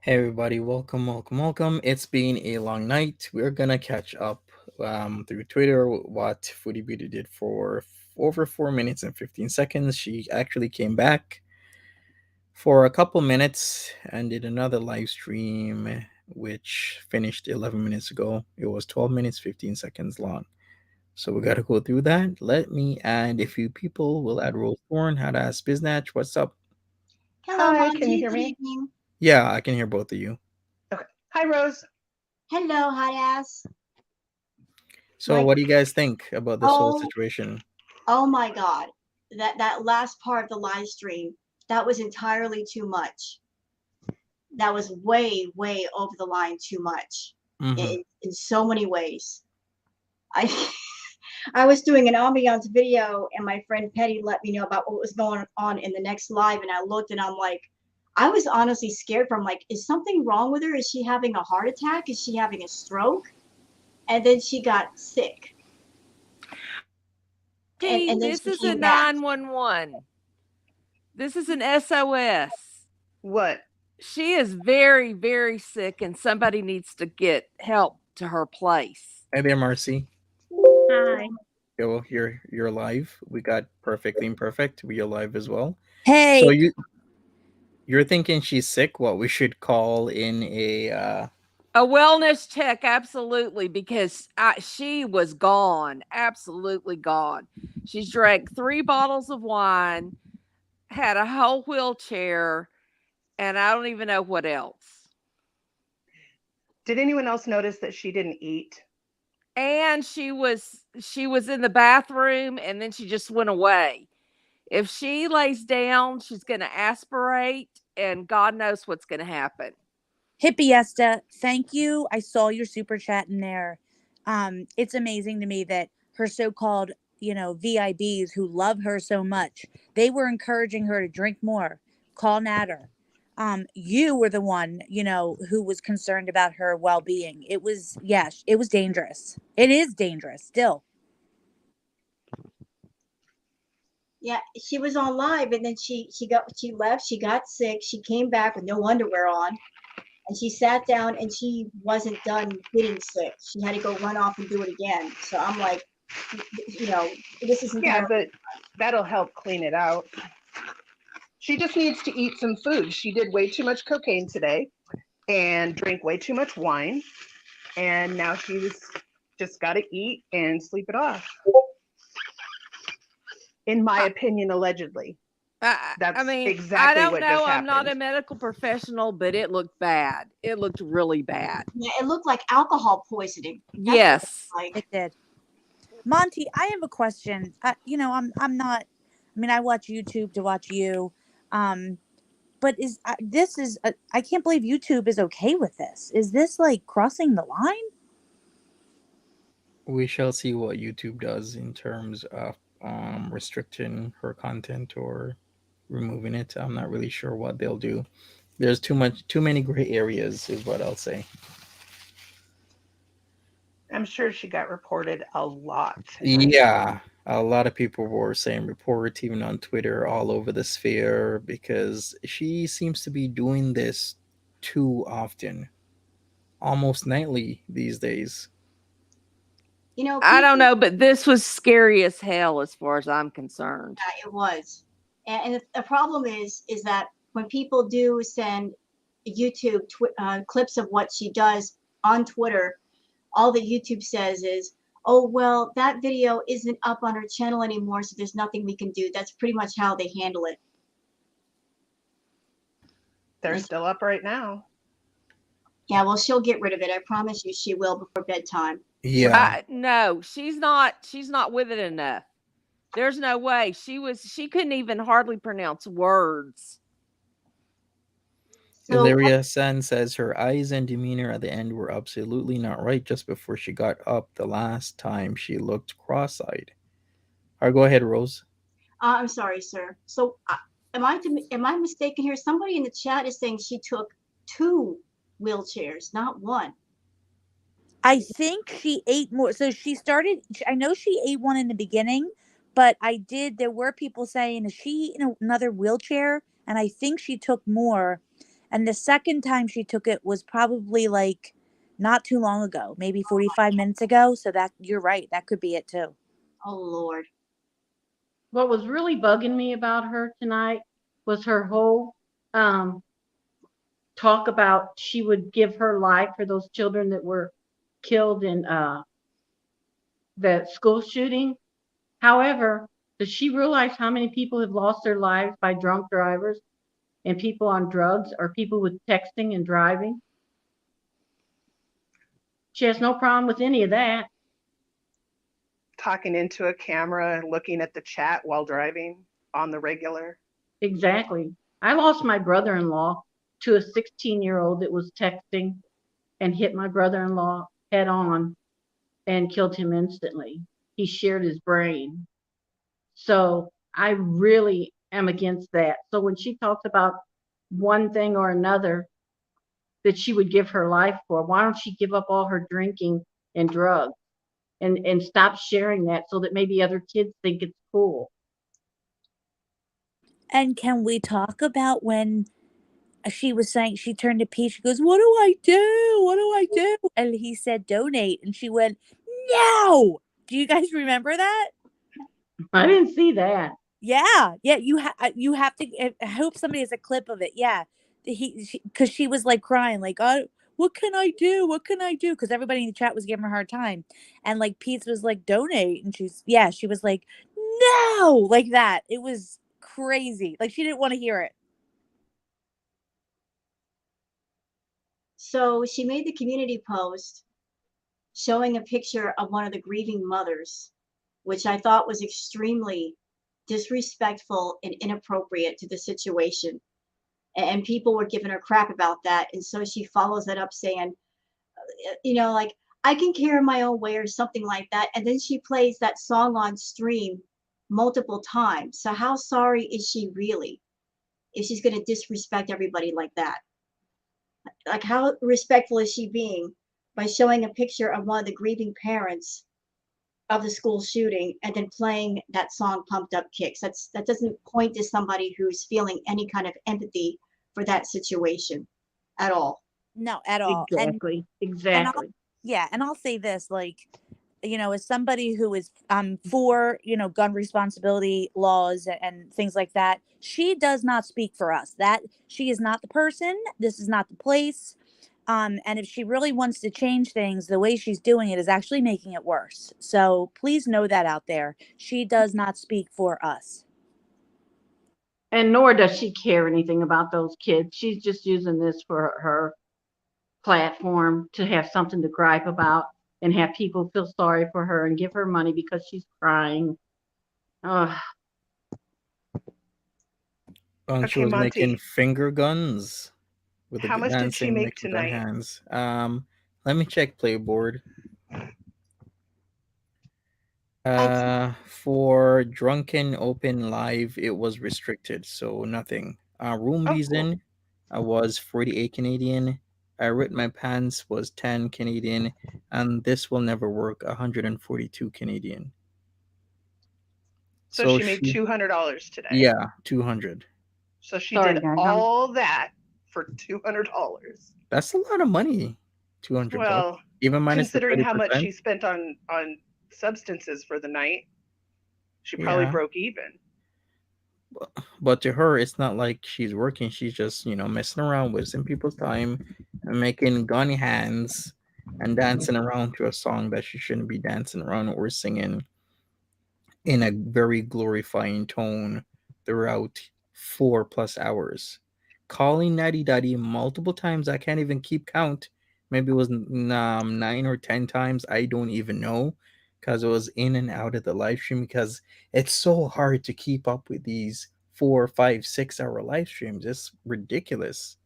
Hey everybody, welcome. It's been a long night. We're gonna catch up through Twitter what Foodie Beauty did for over 4 minutes and 15 seconds. She actually came back for a couple minutes and did another live stream, which finished 11 minutes ago. It was 12 minutes, 15 seconds long. So we gotta go through that. Let me add a few people. We'll add Rose Thorn, How to Ask Biznatch. What's up? Hello, Hi, can you Monty. hear Good me? evening. Yeah, I can hear both of you. Okay. Hi, Rose. Hello, hot ass. So, My what do you guys think about this whole oh, situation? oh my God, that last part of the live stream, that was entirely too much. That was way over the line too much Mm-hmm. in so many ways. I I was doing an ambiance video, and my friend Petty let me know about what was going on in the next live, and I looked, and I'm like, I was honestly scared. From like, is something wrong with her? Is she having a heart attack? Is she having a stroke? And then she got sick. And then This she is a came back. 911. This is an SOS. What? She is very, very sick, and somebody needs to get help to her place. Hi there, Marcy. Hi. Yeah, well, you're live. We got perfectly imperfect. We are live as well. So Hey, you're thinking she's sick? What we should call in a A wellness check, absolutely, because she was gone, absolutely gone. She's drank 3 bottles of wine, had a whole wheelchair, and I don't even know what else. Did anyone else notice that she didn't eat? And she was in the bathroom, and then she just went away. If she lays down, she's going to aspirate, and God knows what's going to happen. Hippiesta, thank you. I saw your super chat in there. It's amazing to me that her so-called, VIBs who love her so much, they were encouraging her to drink more. Call Nader. You were the one, who was concerned about her well-being. It was, yes, it was dangerous. It is dangerous still. Yeah, she was on live, and then she left. She got sick. She came back with no underwear on, and she sat down, and she wasn't done getting sick. She had to go run off and do it again. So I'm like, you know, this is Yeah, entirely. but that'll help clean it out. She just needs to eat some food. She did way too much cocaine today and drink way too much wine. And now she's just got to eat and sleep it off. In my opinion, allegedly. I That's mean, I exactly don't what just know. I'm not a happened. medical professional, but it looked bad. It looked really bad. Yeah, it looked like alcohol poisoning. That's what it Yes. looked like. It did. Monty, I have a question. I'm not. I mean, I watch YouTube to watch you. Um, but this is I can't believe YouTube is okay with this. Is this like crossing the line? we shall see what YouTube does in terms of restricting her content or removing it. I'm not really sure what they'll do. There's too many gray areas, is what I'll say. I'm sure she got reported a lot. Yeah, a lot of people were saying report, even on Twitter, all over the sphere, because she seems to be doing this too often, almost nightly these days. I don't People. know, but this was scary as hell as far as I'm concerned. Yeah, it was. And the problem is that when people do send clips of what she does on Twitter, all that YouTube says is, "Oh well, that video isn't up on her channel anymore, so there's nothing we can do." That's pretty much how they handle it. They're Like, still up right now. yeah, well, she'll get rid of it. I promise you, she will before bedtime. Yeah, No, she's not. She's not with it enough. There's no way. She couldn't even hardly pronounce words. So Illyria Sen says her eyes and demeanor at the end were absolutely not right just before she got up the last time she looked cross eyed. All right, go ahead, Rose. I'm sorry, sir. So am I mistaken here? Somebody in the chat is saying she took two wheelchairs, not one. I think she ate more. So she started. I know she ate one in the beginning, but I did. There were people saying, "Is she in another wheelchair?" And I think she took more. And the second time she took it was probably like not too long ago, maybe 45 minutes ago. So that you're right. That could be it too. Oh Lord. What was really bugging me about her tonight was her whole um, talk about she would give her life for those children that were killed in the school shooting. However, does she realize how many people have lost their lives by drunk drivers and people on drugs or people with texting and driving? She has no problem with any of that. Talking into a camera and looking at the chat while driving on the regular. Exactly. I lost my brother in law to a 16-year-old that was texting and hit my brother in law head on and killed him instantly. He shared his brain. So I really am against that. So when she talks about one thing or another that she would give her life for, why don't she give up all her drinking and drugs and stop sharing that so that maybe other kids think it's cool? And can we talk about when she was saying, she turned to Pete, she goes, what do I do? What do I do? And he said, donate. And she went, no. Do you guys remember that? I didn't see that. Yeah. You have to, I hope somebody has a clip of it. Yeah. Because she was like crying, like, oh, what can I do? What can I do? Because everybody in the chat was giving her a hard time. And like Pete was like, donate. And she was like, no, like that. It was crazy. Like she didn't want to hear it. So she made the community post showing a picture of one of the grieving mothers, which I thought was extremely disrespectful and inappropriate to the situation. And people were giving her crap about that. And so she follows that up saying, like, I can carry my own way or something like that. And then she plays that song on stream multiple times. So how sorry is she really if she's going to disrespect everybody like that? Like, how respectful is she being by showing a picture of one of the grieving parents of the school shooting and then playing that song Pumped Up Kicks? That doesn't point to somebody who's feeling any kind of empathy for that situation at all. No, at all. Exactly. And I'll say this, like, as somebody who is for, gun responsibility laws and things like that, she does not speak for us. That she is not the person. This is not the place. And if she really wants to change things, the way she's doing it is actually making it worse. So please know that out there. She does not speak for us. And nor does she care anything about those kids. She's just using this for her platform to have something to gripe about and have people feel sorry for her and give her money because she's crying. Ugh. She was Monty, making finger guns with how much did she make tonight? Hands. Let me check Playboard. For drunken open live, it was restricted, so nothing. Room reason, I was 48 Canadian. I ripped my pants was 10 Canadian, and this will never work 142 Canadian. So she made $200 today. Yeah, 200. So she did all that for $200. That's a lot of money. 200. Well, even minus considering how much she spent on substances for the night, she probably broke even. But to her, it's not like she's working. She's just, messing around, wasting people's time, and making gun hands and dancing around to a song that she shouldn't be dancing around or singing in a very glorifying tone throughout 4+ hours. Calling Natty Daddy multiple times. I can't even keep count. Maybe it was 9 or 10 times. I don't even know, because it was in and out of the live stream, because it's so hard to keep up with these 4, 5, 6 hour live streams. It's ridiculous.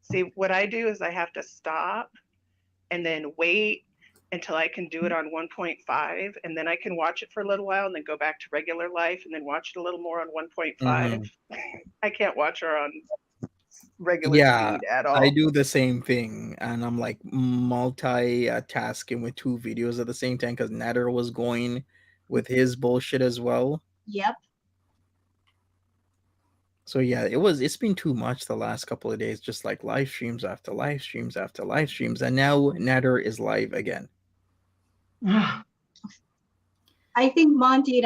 See, what I do is I have to stop and then wait until I can do it on 1.5, and then I can watch it for a little while and then go back to regular life and then watch it a little more on 1.5. I can't watch her on regular speed at all. I do the same thing, and I'm like multi-tasking with 2 videos at the same time, because Nader was going with his bullshit as well. Yep. So yeah, it's been too much the last couple of days, just like live streams after live streams after live streams, and now Nader is live again. I think Monty,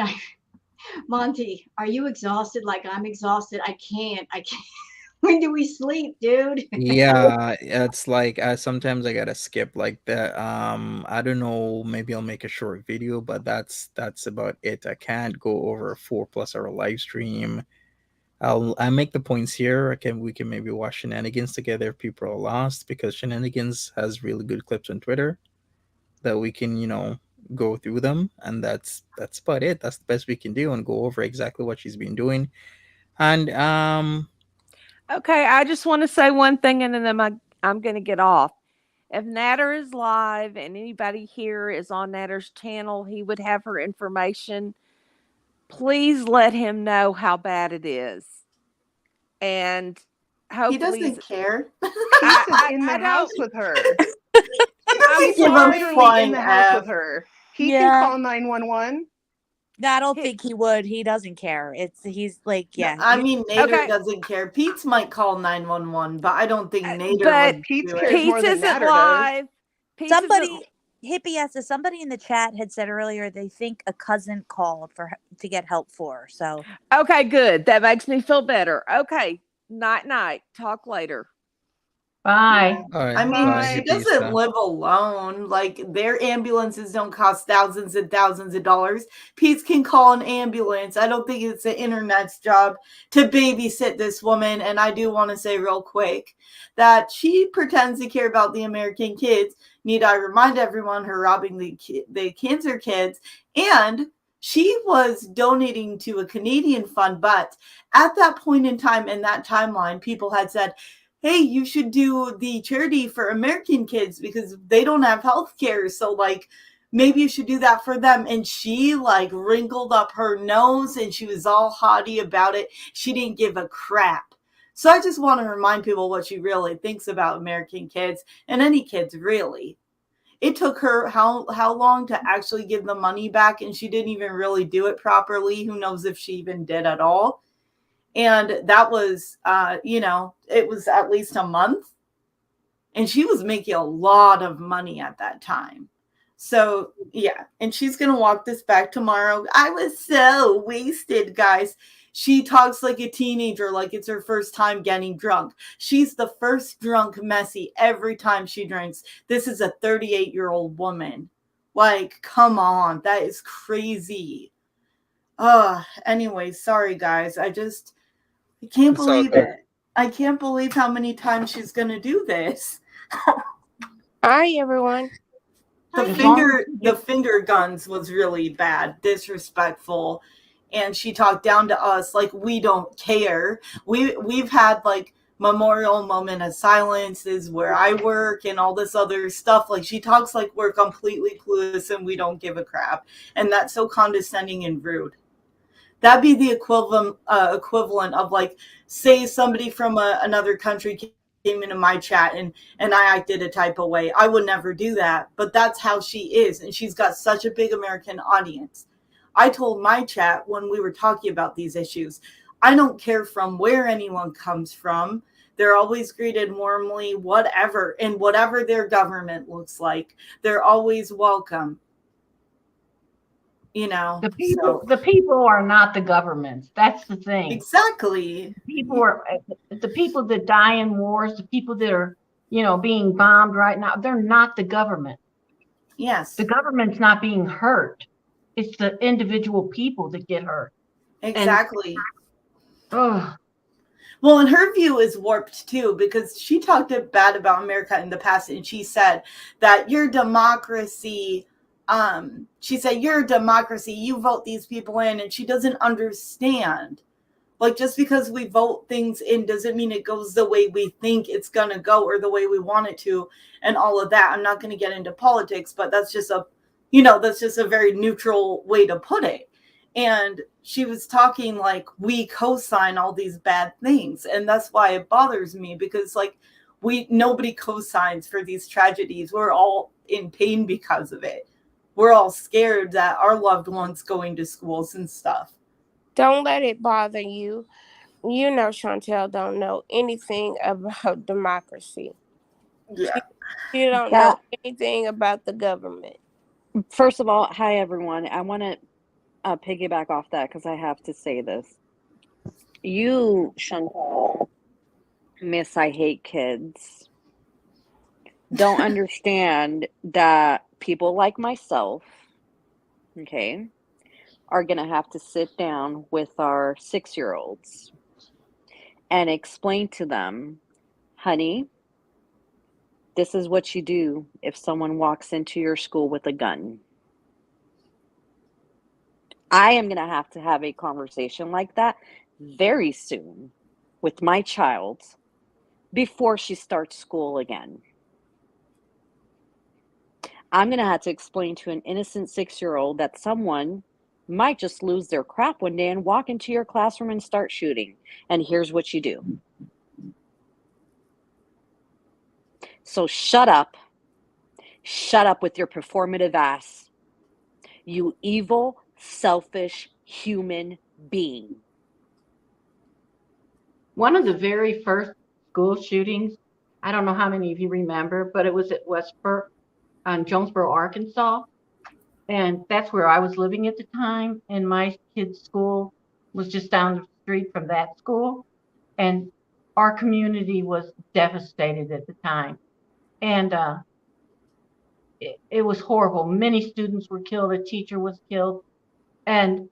are you exhausted like I'm exhausted? I can't. When do we sleep, dude? Yeah, it's like sometimes I gotta skip like that. I don't know, maybe I'll make a short video, but that's about it. I can't go over a 4+ hour live stream. I make the points here. We can maybe watch Shenanigans together if people are lost, because Shenanigans has really good clips on Twitter that we can, go through them, and that's about it. That's the best we can do, and go over exactly what she's been doing. And okay, I just want to say one thing, and then I'm going to get off. If Nader is live and anybody here is on Nader's channel, he would have her information. Please let him know how bad it is. And hopefully he doesn't care. He's in the house with her. He doesn't give a flying in the house with her. He can call 911. I don't He- think he would. He doesn't care. He's like, yeah. I mean, Nader Okay. doesn't care. Pete's might call 911, but I don't think Nader but would Pete's do cares it. Pete's more than isn't Nader does. live. Pete's isn't. Somebody, Hippie Essa, somebody in the chat had said earlier they think a cousin called to get help for her. So Okay, good. That makes me feel better. Okay, night. Talk later. Bye. All right. I mean, Bye, she hippie doesn't Issa. live alone. Like, their ambulances don't cost thousands and thousands of dollars. Pete's can call an ambulance. I don't think it's the internet's job to babysit this woman. And I do want to say real quick that she pretends to care about the American kids. Need I remind everyone her robbing the cancer kids, and she was donating to a Canadian fund. But at that point in time, in that timeline, people had said, hey, you should do the charity for American kids because they don't have health care. So, like, maybe you should do that for them. And she, like, wrinkled up her nose and she was all haughty about it. She didn't give a crap. So I just want to remind people what she really thinks about American kids and any kids, really. It took her how long to actually give the money back, and she didn't even really do it properly. Who knows if she even did at all. And that was, it was at least a month. And she was making a lot of money at that time. So, yeah. And she's going to walk this back tomorrow. I was so wasted, guys. She talks like a teenager, like it's her first time getting drunk. She's the first drunk messy every time she drinks. This is a 38-year-old woman. Like, come on. That is crazy. Anyway, sorry, guys. I can't It's all believe good. it. I can't believe how many times she's going to do this. Hi, everyone. The finger guns was really bad, disrespectful, and she talked down to us like we don't care. We've had like memorial moment of silences where I work and all this other stuff. Like, she talks like we're completely clueless and we don't give a crap, and that's so condescending and rude. That'd be the equivalent of, like, say somebody from another country came into my chat and I acted a type of way. I would never do that, but that's how she is, and she's got such a big American audience. I told my chat when we were talking about these issues, I don't care from where anyone comes from. They're always greeted warmly, whatever, and whatever their government looks like, they're always welcome. The people are not the governments. That's the thing. Exactly. The people that die in wars, the people that are, being bombed right now, they're not the government. Yes. The government's not being hurt. It's the individual people that get hurt. Exactly. Oh. Well, and her view is warped too, because she talked bad about America in the past, and she said that your democracy, you're a democracy, you vote these people in, and she doesn't understand. Like, just because we vote things in doesn't mean it goes the way we think it's going to go or the way we want it to, and all of that. I'm not going to get into politics, but that's just a very neutral way to put it. And she was talking like we co-sign all these bad things. And that's why it bothers me, because like nobody co-signs for these tragedies. We're all in pain because of it. We're all scared that our loved ones going to schools and stuff. Don't let it bother you. You know Chantel don't know anything about democracy. Yeah. You don't know anything about the government. First of all, hi everyone. I want to piggyback off that because I have to say this. You, Chantal, Miss I Hate Kids, don't understand that people like myself, okay, are going to have to sit down with our 6-year-olds and explain to them, honey, this is what you do if someone walks into your school with a gun. I am going to have a conversation like that very soon with my child before she starts school again. I'm going to have to explain to an innocent 6-year-old that someone might just lose their crap one day and walk into your classroom and start shooting. And here's what you do. So shut up. Shut up with your performative ass. You evil, selfish human being. One of the very first school shootings, I don't know how many of you remember, but it was at Westboro on Jonesboro, Arkansas. And that's where I was living at the time. And my kid's school was just down the street from that school. And our community was devastated at the time. And it was horrible. Many students were killed. A teacher was killed. And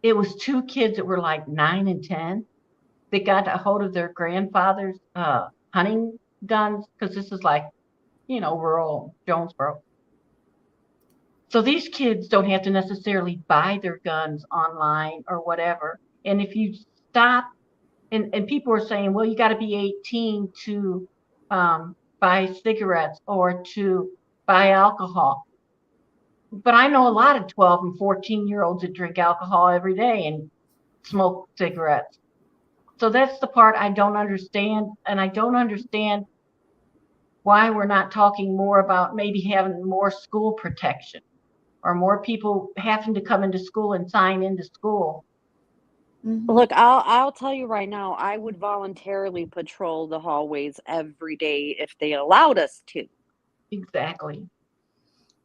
it was two kids that were like 9 and 10. They got a hold of their grandfather's hunting guns, because this is like, rural Jonesboro. So these kids don't have to necessarily buy their guns online or whatever. And if you stop, and people are saying, well, you got to be 18 to buy cigarettes or to buy alcohol. But I know a lot of 12 and 14-year-olds that drink alcohol every day and smoke cigarettes. So that's the part I don't understand. And I don't understand why we're not talking more about maybe having more school protection or more people having to come into school and sign into school. Look, I'll tell you right now, I would voluntarily patrol the hallways every day if they allowed us to. Exactly.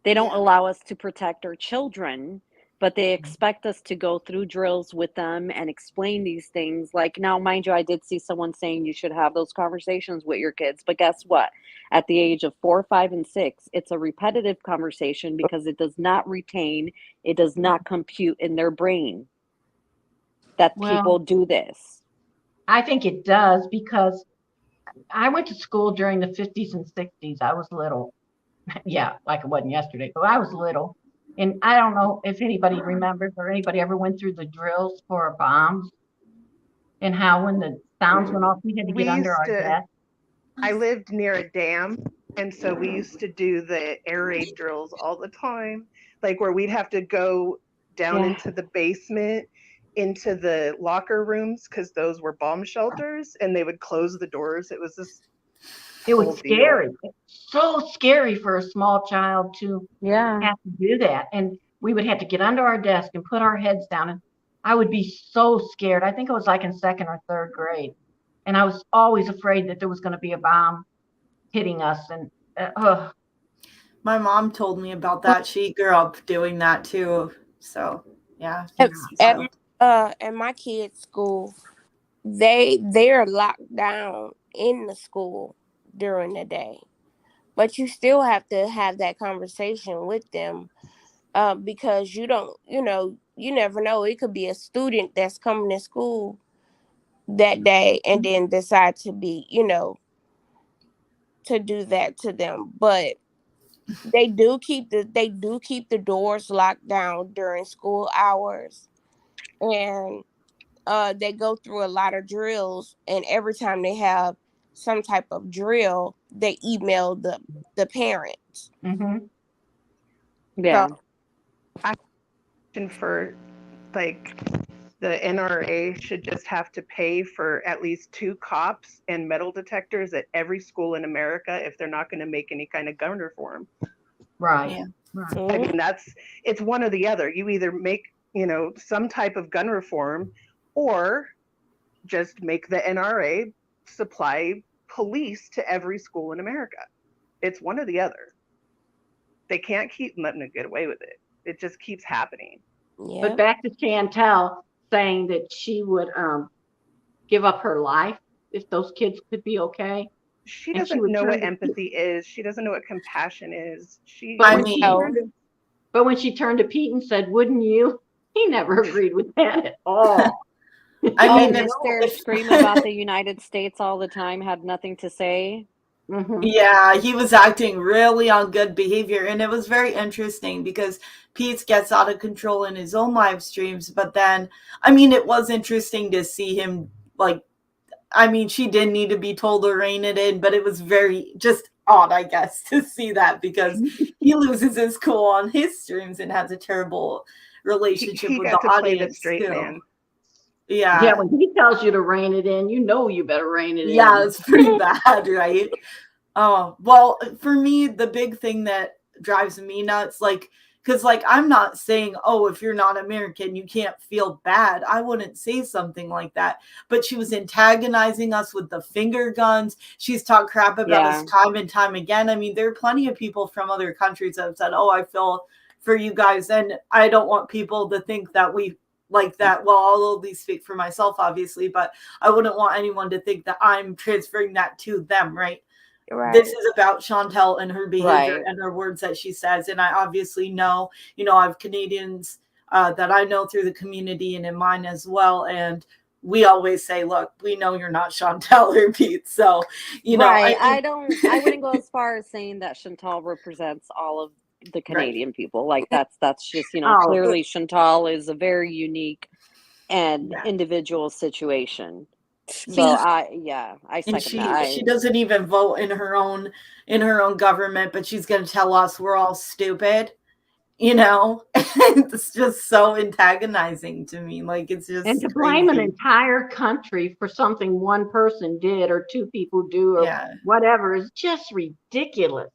They don't allow us to protect our children, but they expect us to go through drills with them and explain these things. Like, now, mind you, I did see someone saying you should have those conversations with your kids, but guess what? At the age of 4, 5, and 6, it's a repetitive conversation because it does not retain, it does not compute in their brain that people do this. I think it does, because I went to school during the 50s and 60s. I was little. Yeah, like it wasn't yesterday, but I was little. And I don't know if anybody remembers or anybody ever went through the drills for bombs and how when the sounds went off, we had to get under our desk. I lived near a dam, and so we used to do the air raid drills all the time, like where we'd have to go down into the basement, into the locker rooms, because those were bomb shelters, and they would close the doors. It was this It was scary. So scary for a small child to have to do that. And we would have to get under our desk and put our heads down. And I would be so scared. I think it was like in 2nd or 3rd grade. And I was always afraid that there was going to be a bomb hitting us. And my mom told me about that. She grew up doing that too. So yeah. At my kids' school, they're locked down in the school during the day, but you still have to have that conversation with them, because you never know. It could be a student that's coming to school that day and then decide to be, to do that to them. But they do keep the doors locked down during school hours, and they go through a lot of drills, and every time they have some type of drill, they email the parents. Yeah. So, for like the NRA should just have to pay for at least 2 cops and metal detectors at every school in America if they're not going to make any kind of gun reform. Right. Yeah. Right. I mean, it's one or the other. You either make, some type of gun reform, or just make the NRA supply police to every school in America. It's one or the other. They can't keep letting it get away with it. It just keeps happening. Yeah. But back to Chantel saying that she would give up her life if those kids could be okay. She doesn't know what empathy is. She doesn't know what compassion is. But when she turned to Pete and said, "Wouldn't you?" He never agreed with that at all. I mean, Mr. Scream about the United States all the time, had nothing to say. Yeah, he was acting really on good behavior, and it was very interesting because Pete gets out of control in his own live streams, but then, it was interesting to see him, she did need to be told to rein it in, but it was very just odd, I guess, to see that because he loses his cool on his streams and has a terrible relationship with the audience straight too. Man. Yeah, when he tells you to rein it in, you better rein it in. Yeah, it's pretty bad, right? Well, for me, the big thing that drives me nuts, Because, like, I'm not saying, oh, if you're not American, you can't feel bad. I wouldn't say something like that. But she was antagonizing us with the finger guns. She's talked crap about us time and time again. I mean, there are plenty of people from other countries that have said, oh, I feel for you guys. And I don't want people to think that we like that. Well, I'll only speak for myself, obviously, but I wouldn't want anyone to think that I'm transferring that to them, right? Right. This is about Chantel and her behavior Right. and her words that she says. And I obviously know, I have Canadians that I know through the community and in mine as well. And we always say, look, we know you're not Chantel or Pete. So, right. I wouldn't go as far as saying that Chantal represents all of the Canadian people. Like that's just, clearly Chantal is a very unique and individual situation. So I second that. She doesn't even vote in her own government, but she's going to tell us we're all stupid. It's just so antagonizing to me. Like, it's just and to blame an entire country for something one person did or two people do or whatever is just ridiculous.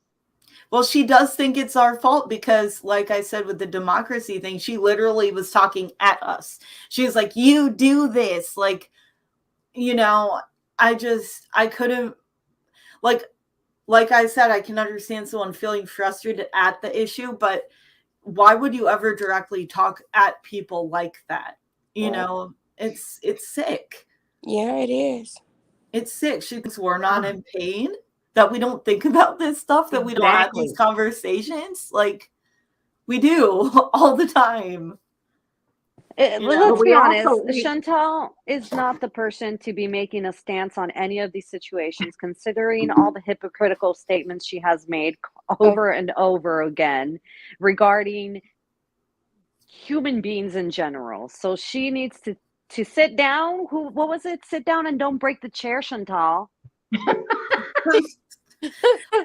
Well, she does think it's our fault because, like I said, with the democracy thing, she literally was talking at us. She was like, you do this. Like, I couldn't, like I said, I can understand someone feeling frustrated at the issue, but why would you ever directly talk at people like that? It's sick. Yeah, it is. It's sick. She thinks we're not in pain, that we don't think about this stuff, that we don't have these conversations. Like, we do all the time. Let's be honest, Chantal is not the person to be making a stance on any of these situations, considering all the hypocritical statements she has made over and over again regarding human beings in general. So she needs to sit down. What was it? Sit down and don't break the chair, Chantal.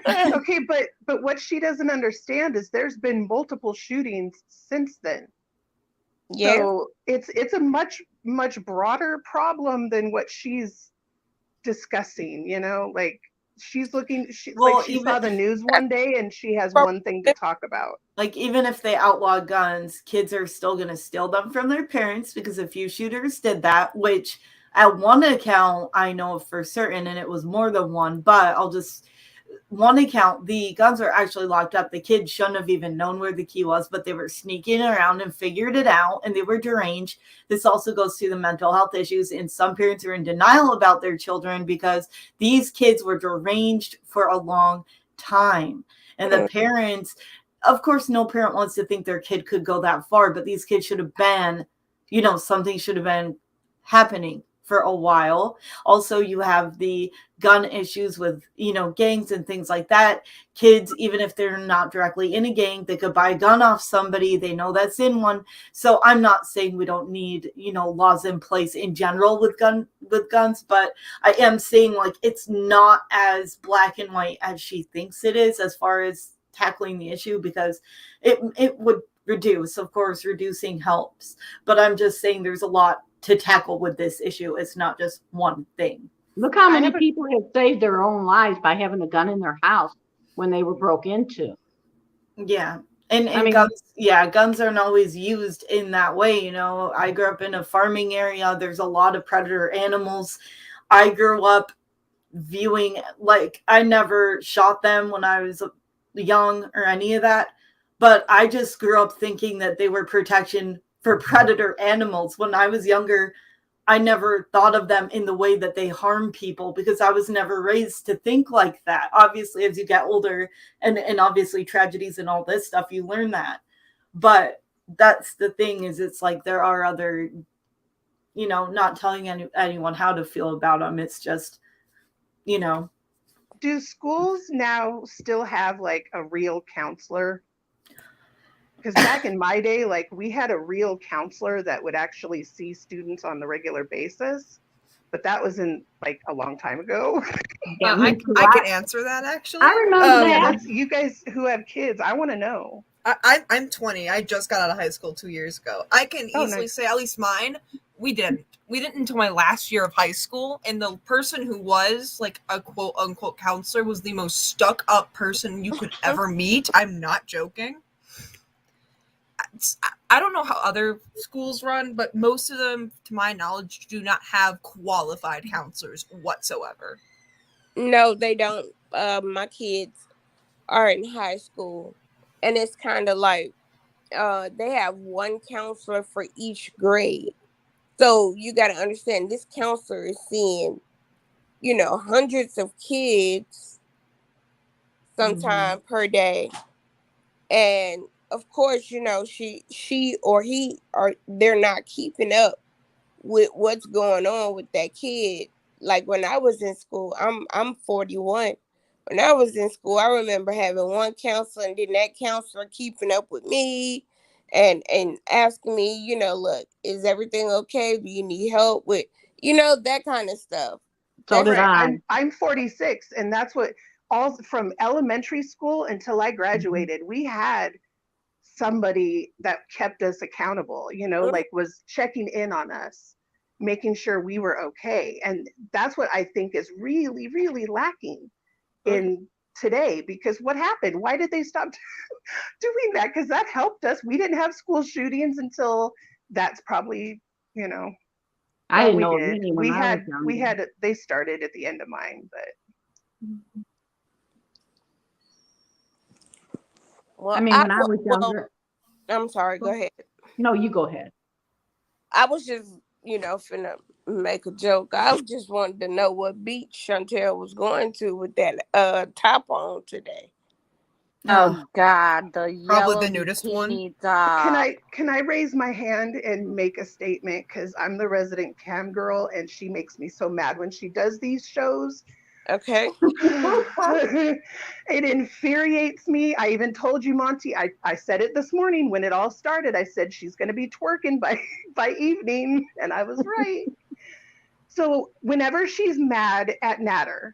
Okay, but what she doesn't understand is there's been multiple shootings since then. Yeah. So it's a much broader problem than what she's discussing, like she's looking she saw the news one day and she has one thing to talk about. Like, even if they outlaw guns, kids are still going to steal them from their parents, because a few shooters did that, which at one account I know for certain, and it was more than one, but one account, the guns are actually locked up. The kids shouldn't have even known where the key was, but they were sneaking around and figured it out, and they were deranged. This also goes to the mental health issues, and some parents are in denial about their children because these kids were deranged for a long time. And the parents, of course, no parent wants to think their kid could go that far, but these kids should have been, something should have been happening for a while. Also, you have the gun issues with, gangs and things like that. Kids, even if they're not directly in a gang, they could buy a gun off somebody. They know that's in one. So I'm not saying we don't need, laws in place in general with guns, but I am saying, like, it's not as black and white as she thinks it is as far as tackling the issue, because it would reduce. Of course, reducing helps, but I'm just saying there's a lot to tackle with this issue. It's not just one thing. Look how many people have saved their own lives by having a gun in their house when they were broke into. Yeah. And guns aren't always used in that way. I grew up in a farming area. There's a lot of predator animals. I grew up viewing, like, I never shot them when I was young or any of that, but I just grew up thinking that they were protection for predator animals. When I was younger, I never thought of them in the way that they harm people, because I was never raised to think like that. Obviously, as you get older and obviously tragedies and all this stuff, you learn that. But that's the thing, is it's like there are other, not telling anyone how to feel about them. It's just, Do schools now still have like a real counselor? Because back in my day, like, we had a real counselor that would actually see students on the regular basis, but that was in like a long time ago. I can answer that, actually. I remember that. You guys who have kids, I want to know. I'm 20. I just got out of high school 2 years ago. I can easily say, at least mine, we didn't until my last year of high school, and the person who was like a quote unquote counselor was the most stuck up person you could ever meet. I'm not joking. I don't know how other schools run, but most of them, to my knowledge, do not have qualified counselors whatsoever. No, they don't. My kids are in high school, and it's kind of like they have one counselor for each grade. So you got to understand, this counselor is seeing, hundreds of kids sometime per day. And of course, she or he they're not keeping up with what's going on with that kid. Like when I was in school, I'm 41. When I was in school, I remember having one counselor, and then that counselor keeping up with me and asking me, look, is everything okay? Do you need help with, that kind of stuff. So did I. I'm 46, and that's what all from elementary school until I graduated, we had somebody that kept us accountable, like was checking in on us, making sure we were okay. And that's what I think is really, really lacking in today, because what happened? Why did they stop doing that? Because that helped us. We didn't have school shootings until that's probably, I didn't we know did. any when I was young. They started at the end of mine, but well, I mean, when I was younger. I'm sorry, go ahead. No, you go ahead. I was just, finna make a joke. I just wanted to know what beach Chantel was going to with that top on today. Oh God, the Probably yellow the nudist one. bikini top. Can I raise my hand and make a statement? Because I'm the resident cam girl, and she makes me so mad when she does these shows. Okay. It infuriates me. I even told you, Monty, I said it this morning when it all started. I said she's going to be twerking by evening, and I was right. So whenever she's mad at Nader,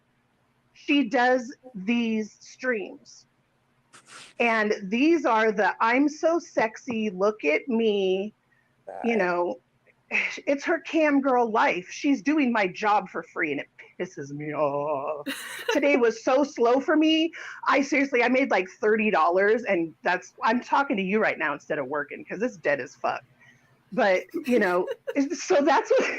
she does these streams. And these are the I'm so sexy, look at me, it's her cam girl life. She's doing my job for free, and it pisses me off. Today was so slow for me. I made like $30, and I'm talking to you right now instead of working because it's dead as fuck. But so that's what,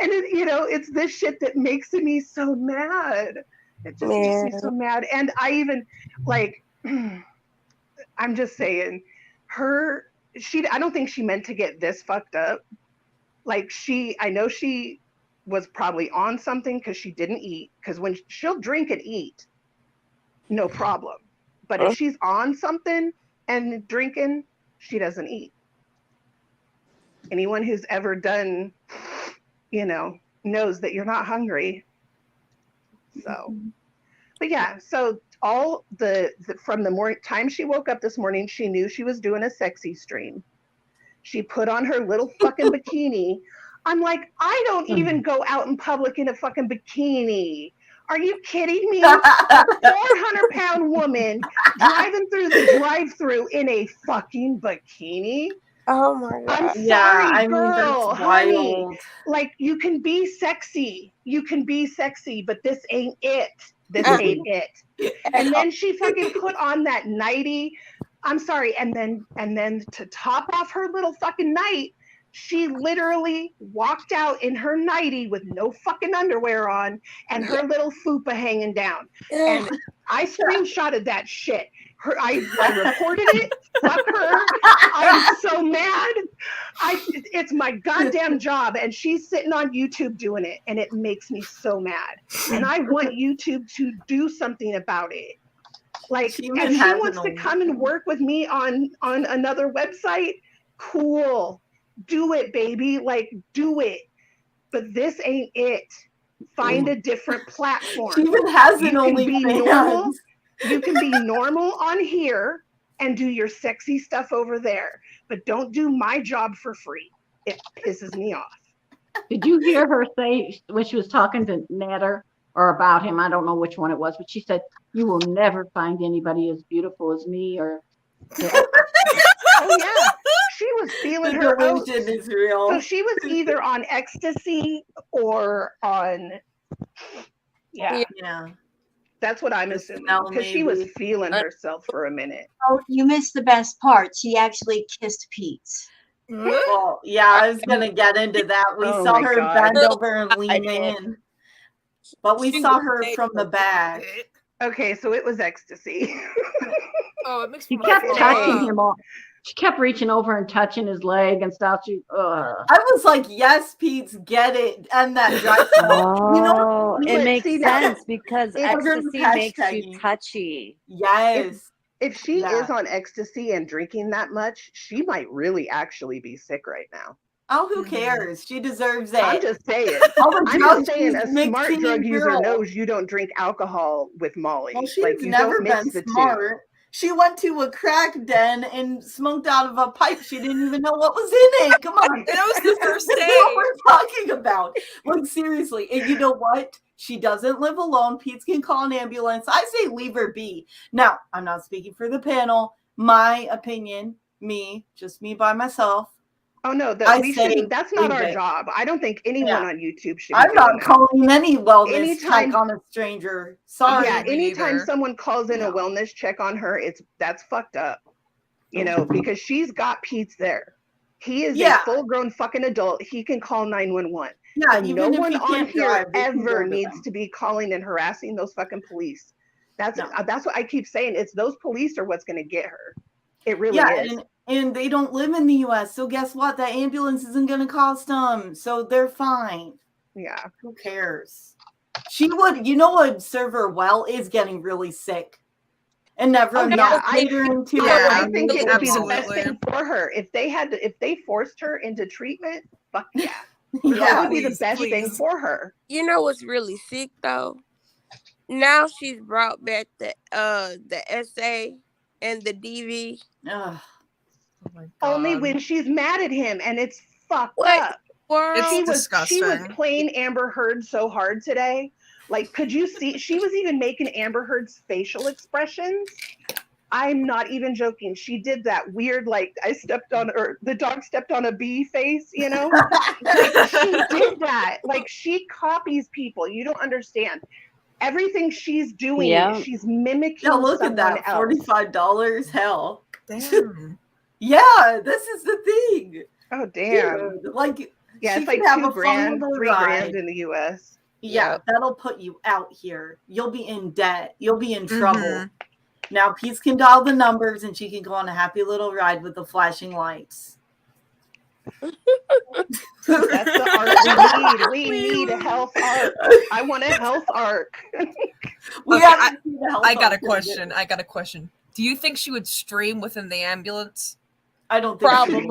and it's this shit that makes me so mad. It just makes me so mad. And I even like, I'm just saying, I don't think she meant to get this fucked up. Like I know she was probably on something because she didn't eat. Because when she'll drink and eat, no problem. But if she's on something and drinking, she doesn't eat. Anyone who's ever done, knows that you're not hungry. So, but yeah, so all from the time she woke up this morning, she knew she was doing a sexy stream. She put on her little fucking bikini. I'm like, I don't even go out in public in a fucking bikini. Are you kidding me? A 400-pound woman driving through the drive-thru in a fucking bikini? Oh my God. I'm sorry, girl, that's honey. wild. Like, you can be sexy. But this ain't it. This ain't it. And then she fucking put on that nightie. I'm sorry. And then to top off her little fucking night, she literally walked out in her nightie with no fucking underwear on and her little fupa hanging down. And I screenshotted that shit. I reported it. Fuck her. I'm so mad. It's my goddamn job, and she's sitting on YouTube doing it, and it makes me so mad. And I want YouTube to do something about it. Like, if she wants to come and work with me on another website, cool. Do it, baby. Like, do it. But this ain't it. Find a different platform. She even has an OnlyFans. You can be normal on here and do your sexy stuff over there, but don't do my job for free. It pisses me off. Did you hear her say when she was talking to Nader or about him? I don't know which one it was, but she said, "You will never find anybody as beautiful as me." Or oh yeah, she was feeling her oats. Is real. So she was either on ecstasy or on yeah. That's what I'm The assuming, smell, because she was maybe. feeling herself for a minute. Oh, you missed the best part. She actually kissed Pete. Well, yeah, I was gonna get into that. We Oh saw my her God. bend over and lean in, but we saw her from the back. Okay, so it was ecstasy. Oh, it makes She me kept want to touching throw him. up. She kept reaching over and touching his leg and stuff. I was like, "Yes, Pete, get it," and that dry spell. You know, Oh, what's it funny? makes See, now, sense because if, ecstasy makes you Hashtagging. touchy. Yes. if she Yeah. is on ecstasy and drinking that much, she might really actually be sick right now. Oh, who cares? She deserves it. I'm just saying. All the I'm drugs just saying, she's a smart mixing drug in user girl. knows you don't drink alcohol with Molly. Well, she's Like, you never don't mix been the smart. She went to a crack den and smoked out of a pipe. She didn't even know what was in it. Come on. That was the first This is day. what we're talking about. Like, seriously. And you know what? She doesn't live alone. Pete can call an ambulance. I say leave her be. Now, I'm not speaking for the panel. My opinion, just me by myself. Oh no, we say shouldn't. That's not leave our it. job. I don't think anyone on YouTube should. I'm be not doing that. calling any wellness Anytime- check on a stranger. Sorry. Yeah, me anytime neither. someone calls in a No. wellness check on her, that's fucked up. You know, because she's got Pete's there. He is a full-grown fucking adult. He can call 911. Yeah, So even no if one he on can't here drive, they can ever go to needs them. to be calling and harassing those fucking police. That's No. that's what I keep saying. It's those police are what's going to get her. It really is. And they don't live in the U.S., so guess what? That ambulance isn't going to cost them, so they're fine. Yeah. Who cares? She would, you know what, serve her well is getting really sick. And never not catering to I think it would be the best absolutely. thing for her if they forced her into treatment. Fuck yeah, Yeah, that would be the please, best thing please. for her. You know what's really sick though? Now she's brought back the SA and the DV. Ugh. Oh my God. Only when she's mad at him, and it's fucked What up. world? She disgusting. was playing Amber Heard so hard today. Like, could you see? She was even making Amber Heard's facial expressions. I'm not even joking. She did that weird, like, the dog stepped on a bee face, you know? Like, she did that. Like, she copies people. You don't understand. Everything she's doing, she's mimicking look at someone that. else. $45. Hell. Damn. Yeah, this is the thing. Oh, damn. Dude, like, Yeah, she it's like can have $2 a fun grand, little $3 ride. grand in the US. Yeah, that'll put you out here. You'll be in debt. You'll be in trouble. Now, Peace can dial the numbers and she can go on a happy little ride with the flashing lights. That's the arc we need. We need a health arc. I want a health arc. I got a question. Do you think she would stream within the ambulance? I don't think Probably.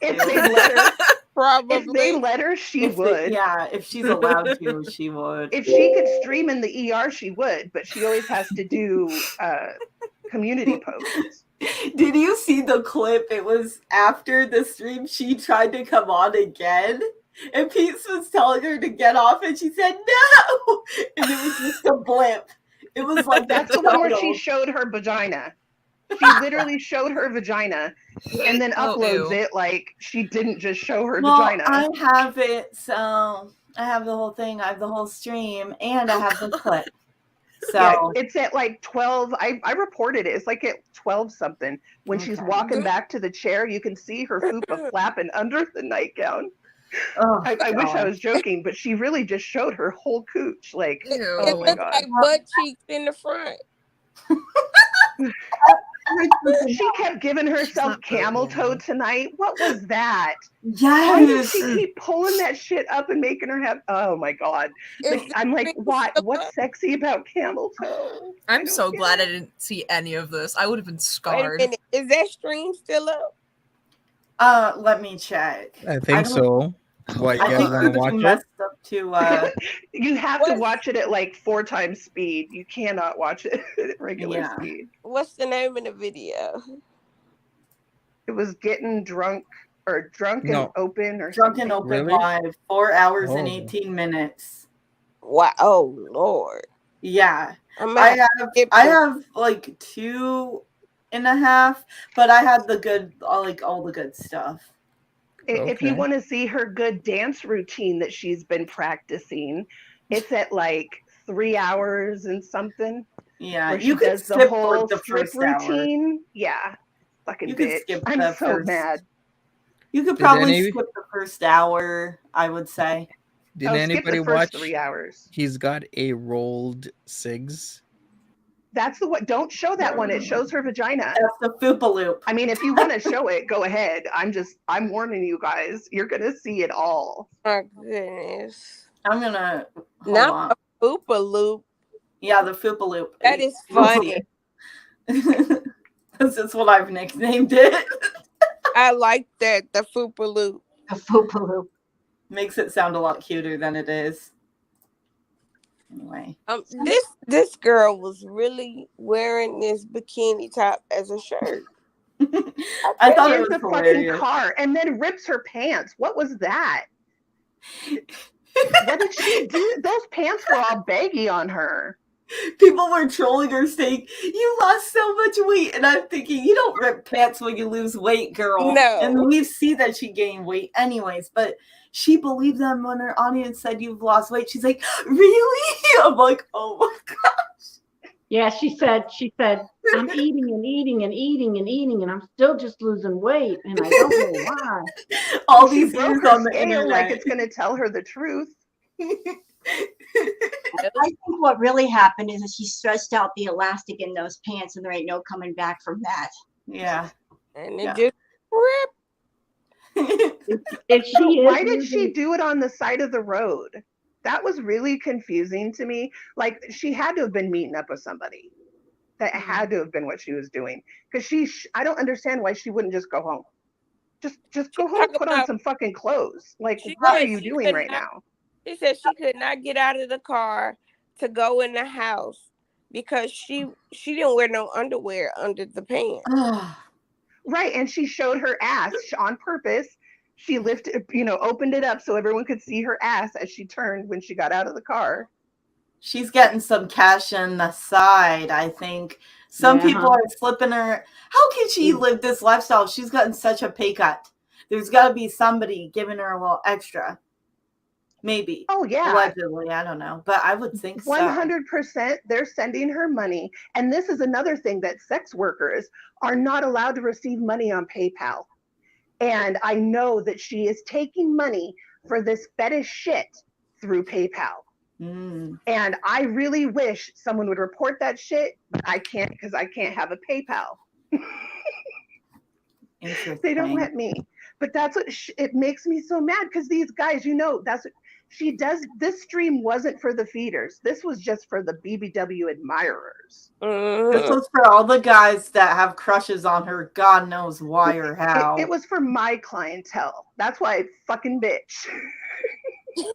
If they let her, Probably. if they let her, she would. If she's allowed to, she would. If she could stream in the ER, she would, but she always has to do community posts. Did you see the clip? It was after the stream she tried to come on again. And Pete was telling her to get off and she said no. And it was just a blip. It was like That's the one where she showed her vagina. She literally showed her vagina and then uploads it like she didn't just show her vagina. I have it, so I have the whole thing, I have the whole stream, and I have the clip. So yeah, it's at like 12. I reported it. It's like at 12 something. When she's walking back to the chair, you can see her fupa flapping under the nightgown. Oh, I wish I was joking, but she really just showed her whole cooch. Like, oh my God. Like butt cheeks in the front. She kept giving herself camel toe tonight. What was that? Yes. Why did she keep pulling that shit up and making her have? Oh my God! Like, I'm like, what? What's sexy about camel toe? I'm so glad I didn't see any of this. I would have been scarred. Wait a minute. Is that stream still up? Let me check. I think so. What, you guys want to watch it? Messed up to, you have to watch it at like 4 times speed. You cannot watch it at regular speed. What's the name of the video? It was getting drunk or drunk and open or Drunk something. and open live, 4 hours and 18 minutes. Wow! Oh Lord. Yeah, I have like 2.5, but I had the good, like all the good stuff. If you want to see her good dance routine that she's been practicing, it's at like 3 hours and something. Yeah, where you she could does the skip whole like the strip first hour. routine. Yeah, fucking You could bitch. skip I'm the so first. mad. You could Did probably any skip the first hour, I would say. did Oh, skip anybody the first watch? 3 hours. He's got a rolled cigs. That's the what. Don't show that one. It shows her vagina. That's the Fupa Loop. I mean, if you want to show it, go ahead. I'm warning you guys. You're gonna see it all. My goodness. I'm gonna hold Not on. a Fupa Loop. Yeah, the Fupa Loop. That is funny. This is what I've nicknamed it. I like that, the Fupa Loop. A Fupa Loop. Makes it sound a lot cuter than it is. Anyway. This girl was really wearing this bikini top as a shirt. I thought it It's was a fucking hilarious. car, and then rips her pants. What was that? What did she do? Those pants were all baggy on her. People were trolling her saying, "You lost so much weight," and I'm thinking, "You don't rip pants when you lose weight, girl." No. And we see that she gained weight anyways, but she believed them when her audience said you've lost weight. She's like, "Really?" I'm like, "Oh my god." Yeah, she said, I'm eating and eating and eating and eating, and I'm still just losing weight, and I don't know why. All She these broke years her on the scale internet. like it's gonna tell her the truth. I think what really happened is that she stretched out the elastic in those pants, and there ain't no coming back from that. Yeah. And it Yeah. just ripped. If So she why is did she losing, do it on the side of the road? That was really confusing to me. Like she had to have been meeting up with somebody. That had to have been what she was doing. Because I don't understand why she wouldn't just go home. Just go home and talking put on about- some fucking clothes. Like She what are said you she doing could right not- now? She said she could not get out of the car to go in the house because she didn't wear no underwear under the pants. Right, and she showed her ass on purpose. She lifted, opened it up so everyone could see her ass as she turned when she got out of the car. She's getting some cash on the side, I think. Some people are slipping her. How can she live this lifestyle? She's gotten such a pay cut. There's got to be somebody giving her a little extra. Maybe. Oh yeah. Allegedly, I don't know. But I would think so. 100% they're sending her money. And this is another thing, that sex workers are not allowed to receive money on PayPal. And I know that she is taking money for this fetish shit through PayPal. And I really wish someone would report that shit, but I can't because I can't have a PayPal. They don't let me. But that's what it makes me so mad, because these guys, that's what she does. This stream wasn't for the feeders. This was just for the BBW admirers. This was for all the guys that have crushes on her, God knows why or how. It was for my clientele. That's why it's fucking bitch.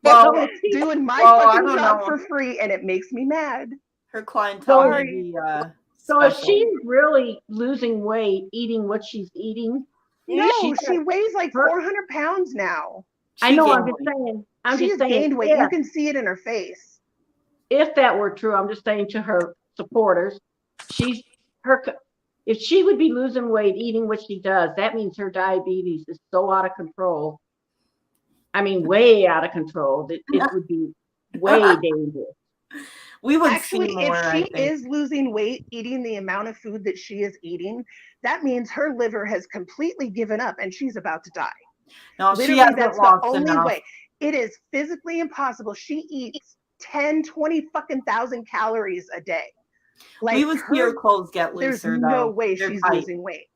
Well, doing my I fucking don't job know. for free, and it makes me mad. Her clientele may Sorry. be so if special. she's really losing weight, eating what she's eating, No, she weighs like 400 pounds now. I know. I'm gained just saying. I'm She's just saying. gained weight. Yeah. You can see it in her face. If that were true, I'm just saying to her supporters, if she would be losing weight, eating what she does, that means her diabetes is so out of control. I mean, way out of control that it would be way dangerous. We would Actually, see more, if I she think. is losing weight, eating the amount of food that she is eating, that means her liver has completely given up and she's about to die. No, Literally, she hasn't that's the lost only enough. way. It is physically impossible. She eats 10, 20 fucking thousand calories a day. Like, we would see her clothes get there's looser, no though. way They're she's tight. losing weight.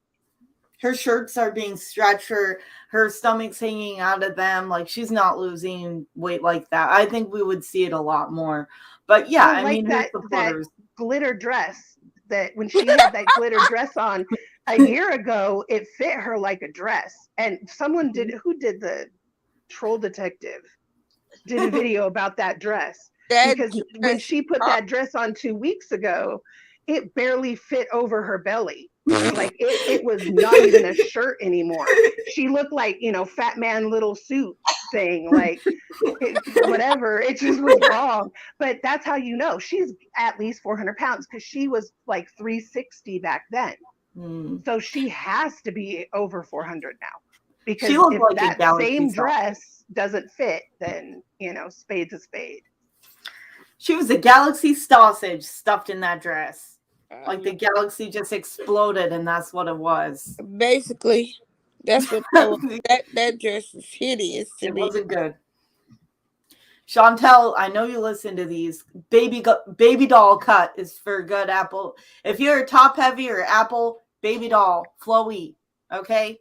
Her shirts are being stretched, her stomach's hanging out of them. Like, she's not losing weight like that. I think we would see it a lot more. But yeah, Well, I like mean, her supporters. glitter dress, that when she had that glitter dress on a year ago, it fit her like a dress. And someone who did the Troll Detective did a video about that dress. Because when she put that dress on 2 weeks ago, it barely fit over her belly. Like it was not even a shirt anymore. She looked like, fat man little suit thing, like whatever. It just was wrong. But that's how she's at least 400 pounds, because she was like 360 back then. So she has to be over 400 now, because She looked if like a that same galaxy star. dress doesn't fit, then spade's a spade. She was a galaxy sausage stuffed in that dress. Like the galaxy just exploded, and that's what it was. Basically, that's what that was. That dress is hideous to It me. wasn't good. Chantel, I know you listen to these. Baby doll cut is for good Apple. If you're top heavy or Apple, baby doll, flowy. Okay?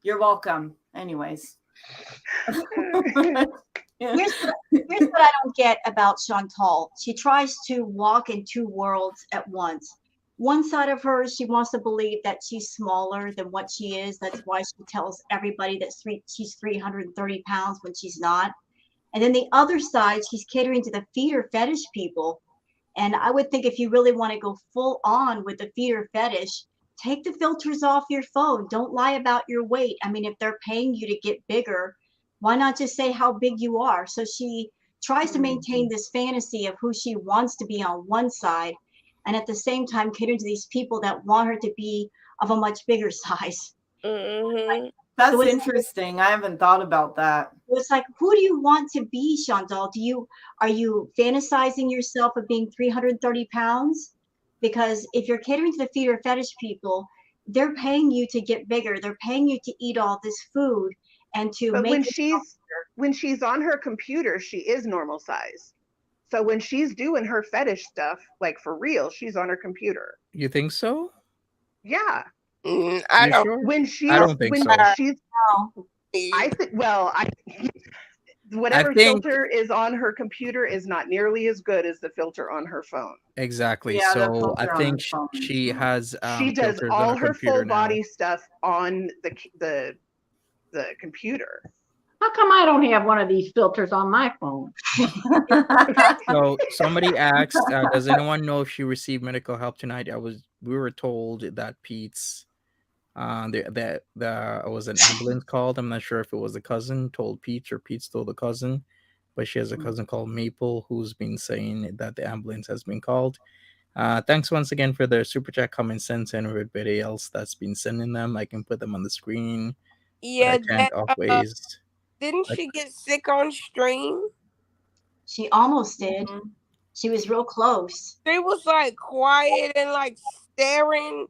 You're welcome. Anyways. Here's what I don't get about Chantal. She tries to walk in two worlds at once. One side of her, she wants to believe that she's smaller than what she is. That's why she tells everybody that she's 330 pounds when she's not. And then the other side, she's catering to the feeder fetish people. And I would think if you really want to go full on with the feeder fetish, take the filters off your phone. Don't lie about your weight. I mean, if they're paying you to get bigger, why not just say how big you are? So she tries to maintain this fantasy of who she wants to be on one side, and at the same time cater to these people that want her to be of a much bigger size. Mm-hmm. That's so interesting. I haven't thought about that. It's like, who do you want to be, Chantal? Are you fantasizing yourself of being 330 pounds? Because if you're catering to the feeder fetish people, they're paying you to get bigger. They're paying you to eat all this food and to but make when she's on her computer, she is normal size. So when she's doing her fetish stuff, like for real, she's on her computer. You think so? Yeah. I don't. Sure? When she's I don't think so. I think. Well, whatever filter is on her computer is not nearly as good as the filter on her phone. Exactly. Yeah, so I think she has. She does filters all on her computer full now. body stuff on the computer. How come I don't have one of these filters on my phone? So somebody asked, does anyone know if she received medical help tonight? We were told that Pete's that was an ambulance called. I'm not sure if it was a cousin told Pete or Pete told the cousin, but she has a cousin called Maple who's been saying that the ambulance has been called. Thanks once again for the super chat, comment, sense, and everybody else that's been sending them. I can put them on the screen. Yeah, I can't always. Didn't she get sick on stream? She almost did. She was real close. She was like quiet and like staring,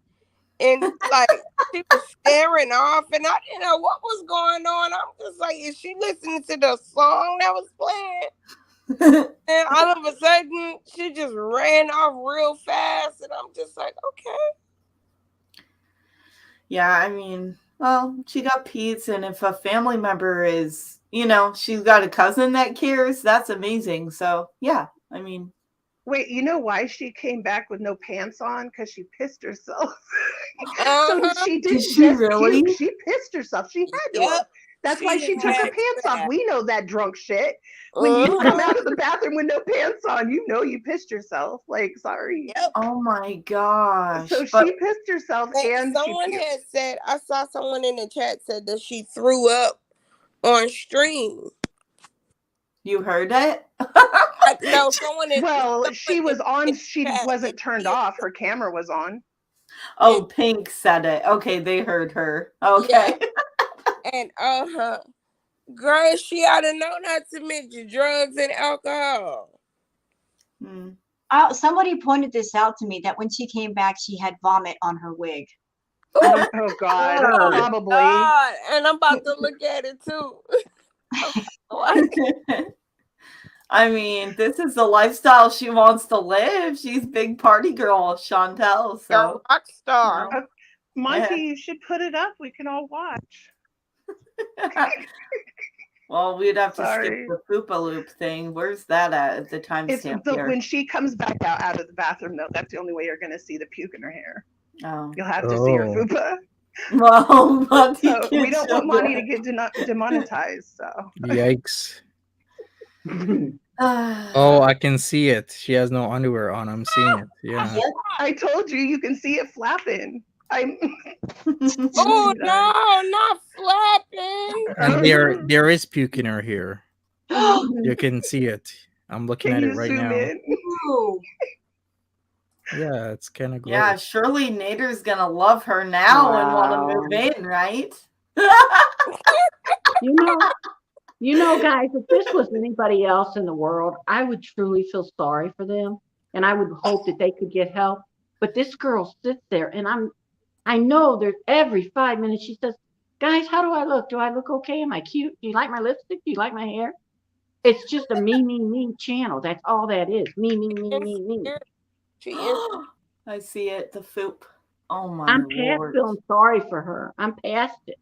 and like she was staring off, and I didn't know what was going on. I'm just like, is she listening to the song that was playing? And all of a sudden, she just ran off real fast, and I'm just like, okay. Yeah, I mean, well, she got Pete's, and if a family member is, she's got a cousin that cares, that's amazing. So, yeah, I mean. Wait, you know why she came back with no pants on? Because she pissed herself. Uh-huh. So she didn't she really? puke. She pissed herself. She had to. Yep. That's why she took her pants off. We know that drunk shit. Uh-huh. When you come out of the bathroom with no pants on, you know you pissed yourself. Like, sorry. Yep. Oh my gosh. So she pissed herself, and someone had said, I saw someone in the chat said that she threw up on stream. You heard it? No, someone. She was on. She wasn't turned off. Her camera was on. Oh, Pink said it. Okay, they heard her. Okay. Yeah. And girl, she ought to know not to mix drugs and alcohol. Somebody pointed this out to me that when she came back, she had vomit on her wig. Oh God, probably. God. And I'm about to look at it too. I mean, this is the lifestyle she wants to live. She's big party girl, Chantel. So a rock star. Monty, you should put it up. We can all watch. Well, we'd have to skip the Poopa Loop thing. Where's that at the timestamp here? When she comes back out of the bathroom, though, that's the only way you're going to see the puke in her hair. Oh. You'll have to see her fupa. Well, we don't want Monty to get demonetized. So. Yikes. Oh, I can see it. She has no underwear on. I'm seeing it. Yeah. I told you can see it flapping. Oh no, not flapping. And there is puke in her hair. You can see it. I'm looking at it right now. Yeah, it's kind of gross. Yeah, surely Nader's gonna love her now and want to move in, right? You know, You know, guys, if this was anybody else in the world, I would truly feel sorry for them, and I would hope that they could get help. But this girl sits there, and I know there's every 5 minutes she says, "Guys, how do I look? Do I look okay? Am I cute? Do you like my lipstick? Do you like my hair?" It's just a me channel. That's all that is. Me. She is. I see it. The foop. Oh my I'm past lord. feeling sorry for her. I'm past it.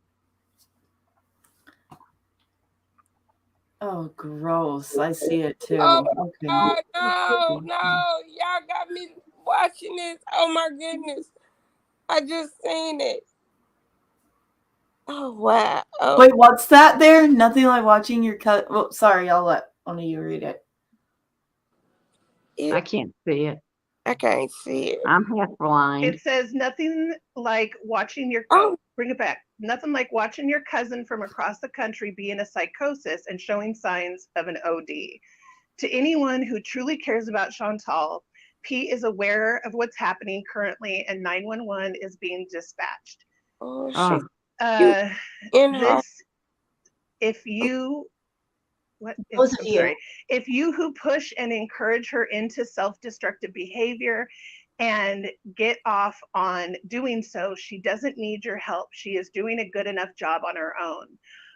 Oh, gross. I see it too. Oh Okay. my God, no. Y'all got me watching this. Oh my goodness. I just seen it. Oh wow. Oh. Wait, what's that there? Nothing like watching your cut. Well, sorry, I'll let one of you read it. I can't see it. I can't see it. I'm half blind. It says nothing like watching your bring it back. Nothing like watching your cousin from across the country be in a psychosis and showing signs of an OD. To anyone who truly cares about Chantal, Pete is aware of what's happening currently and 911 is being dispatched. Oh, if you Those of you. sorry, if you who push and encourage her into self-destructive behavior and get off on doing so, she doesn't need your help. She is doing a good enough job on her own.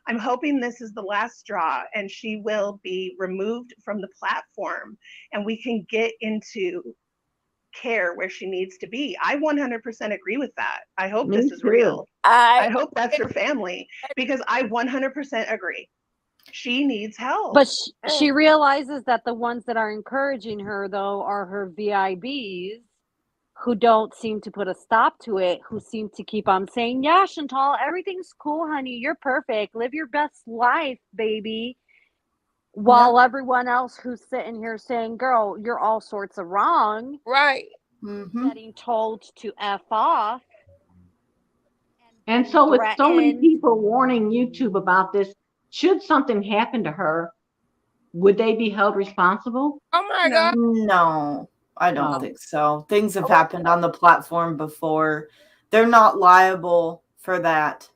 I'm hoping this is the last straw and she will be removed from the platform and we can get into care where she needs to be. I 100% agree with that. I hope this is real. I hope that's her family because I 100% agree. She needs help. But she realizes that the ones that are encouraging her, though, are her VIBs who don't seem to put a stop to it, who seem to keep on saying, yeah, Chantal, everything's cool, honey. You're perfect. Live your best life, baby. While everyone else who's sitting here saying, girl, you're all sorts of wrong. Right. Getting told to F off. And so with so many people warning YouTube about this, should something happen to her, would they be held responsible? Oh my God. No, I don't think so. Things have happened on the platform before. They're not liable for that.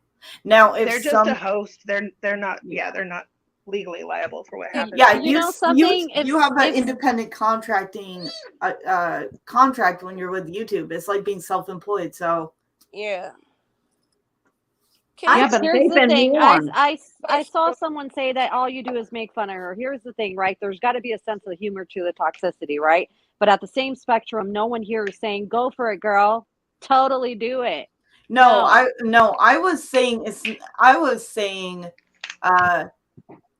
Now, if they're just a host, they're not. Yeah, they're not legally liable for what happened. Yeah, you know something. You have an independent contracting contract when you're with YouTube. It's like being self-employed. So yeah. Here's the thing. I saw someone say that all you do is make fun of her. Here's the thing, right? There's got to be a sense of humor to the toxicity, right? But at the same spectrum, no one here is saying, go for it, girl. Totally do it. I was saying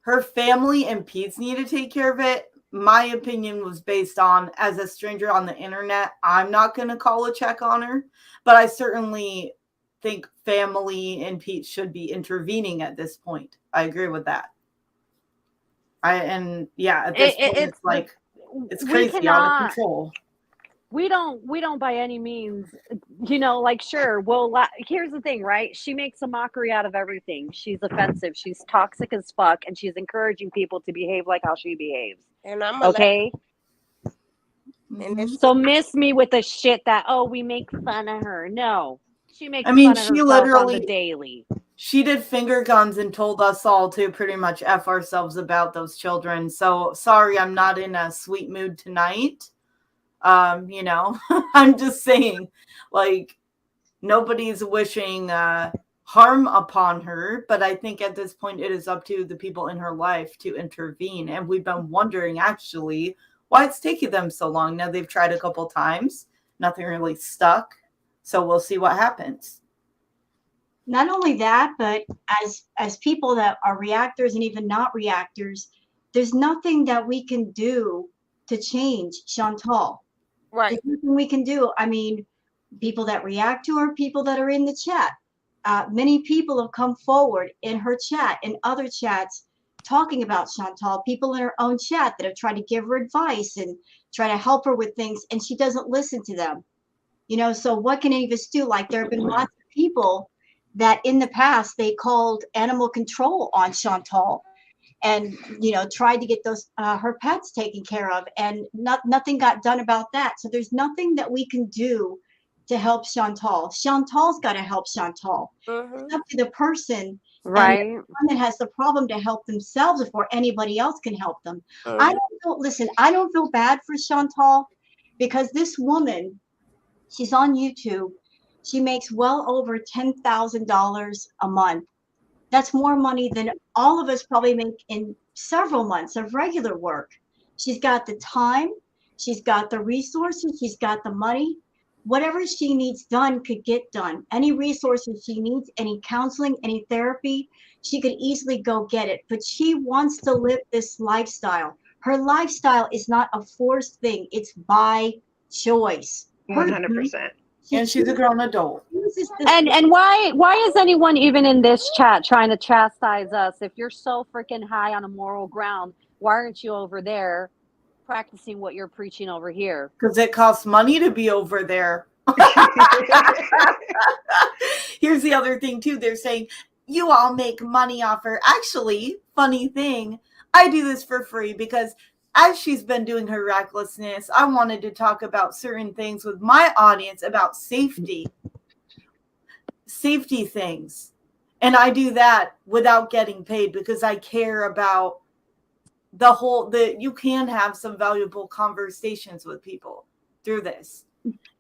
her family and Pete's need to take care of it. My opinion was based on, as a stranger on the internet, I'm not going to call a check on her, but I certainly think family and Pete should be intervening at this point. I agree with that. At this point, it's crazy, out of control. We don't by any means, sure. Well, here's the thing, right? She makes a mockery out of everything. She's offensive. She's toxic as fuck, and she's encouraging people to behave like how she behaves. And I'm okay. So miss me with the shit that we make fun of her. No, she makes fun of herself on the daily. She did finger guns and told us all to pretty much F ourselves about those children. So sorry, I'm not in a sweet mood tonight. I'm just saying, nobody's wishing harm upon her, but I think at this point it is up to the people in her life to intervene. And we've been wondering actually why it's taking them so long. Now they've tried a couple times, nothing really stuck. So we'll see what happens. Not only that, but as people that are reactors and even not reactors, there's nothing that we can do to change Chantal. Right. There's nothing we can do. I mean, people that react to her, people that are in the chat. Many people have come forward in her chat and other chats talking about Chantal, people in her own chat that have tried to give her advice and try to help her with things, and she doesn't listen to them. So what can any of us do? There have been lots of people that in the past they called animal control on Chantal and tried to get those her pets taken care of, and nothing got done about that. So there's nothing that we can do to help Chantal. Chantal's got to help Chantal. It's up to the person And Right. one that has the problem to help themselves before anybody else can help them. I Mhm. don't feel, listen, I don't feel bad for Chantal because this woman, she's on YouTube. She makes well over $10,000 a month. That's more money than all of us probably make in several months of regular work. She's got the time, she's got the resources, she's got the money. Whatever she needs done could get done. Any resources she needs, any counseling, any therapy, she could easily go get it. But she wants to live this lifestyle. Her lifestyle is not a forced thing, it's by choice. Her 100%. And she's a grown adult. chooses this. And why is anyone even in this chat trying to chastise us? If you're so freaking high on a moral ground, why aren't you over there practicing what you're preaching over here? Because it costs money to be over there. Here's the other thing too. They're saying you all make money off her. Actually, funny thing, I do this for free because as she's been doing her recklessness, I wanted to talk about certain things with my audience about safety things. And I do that without getting paid because I care about you can have some valuable conversations with people through this.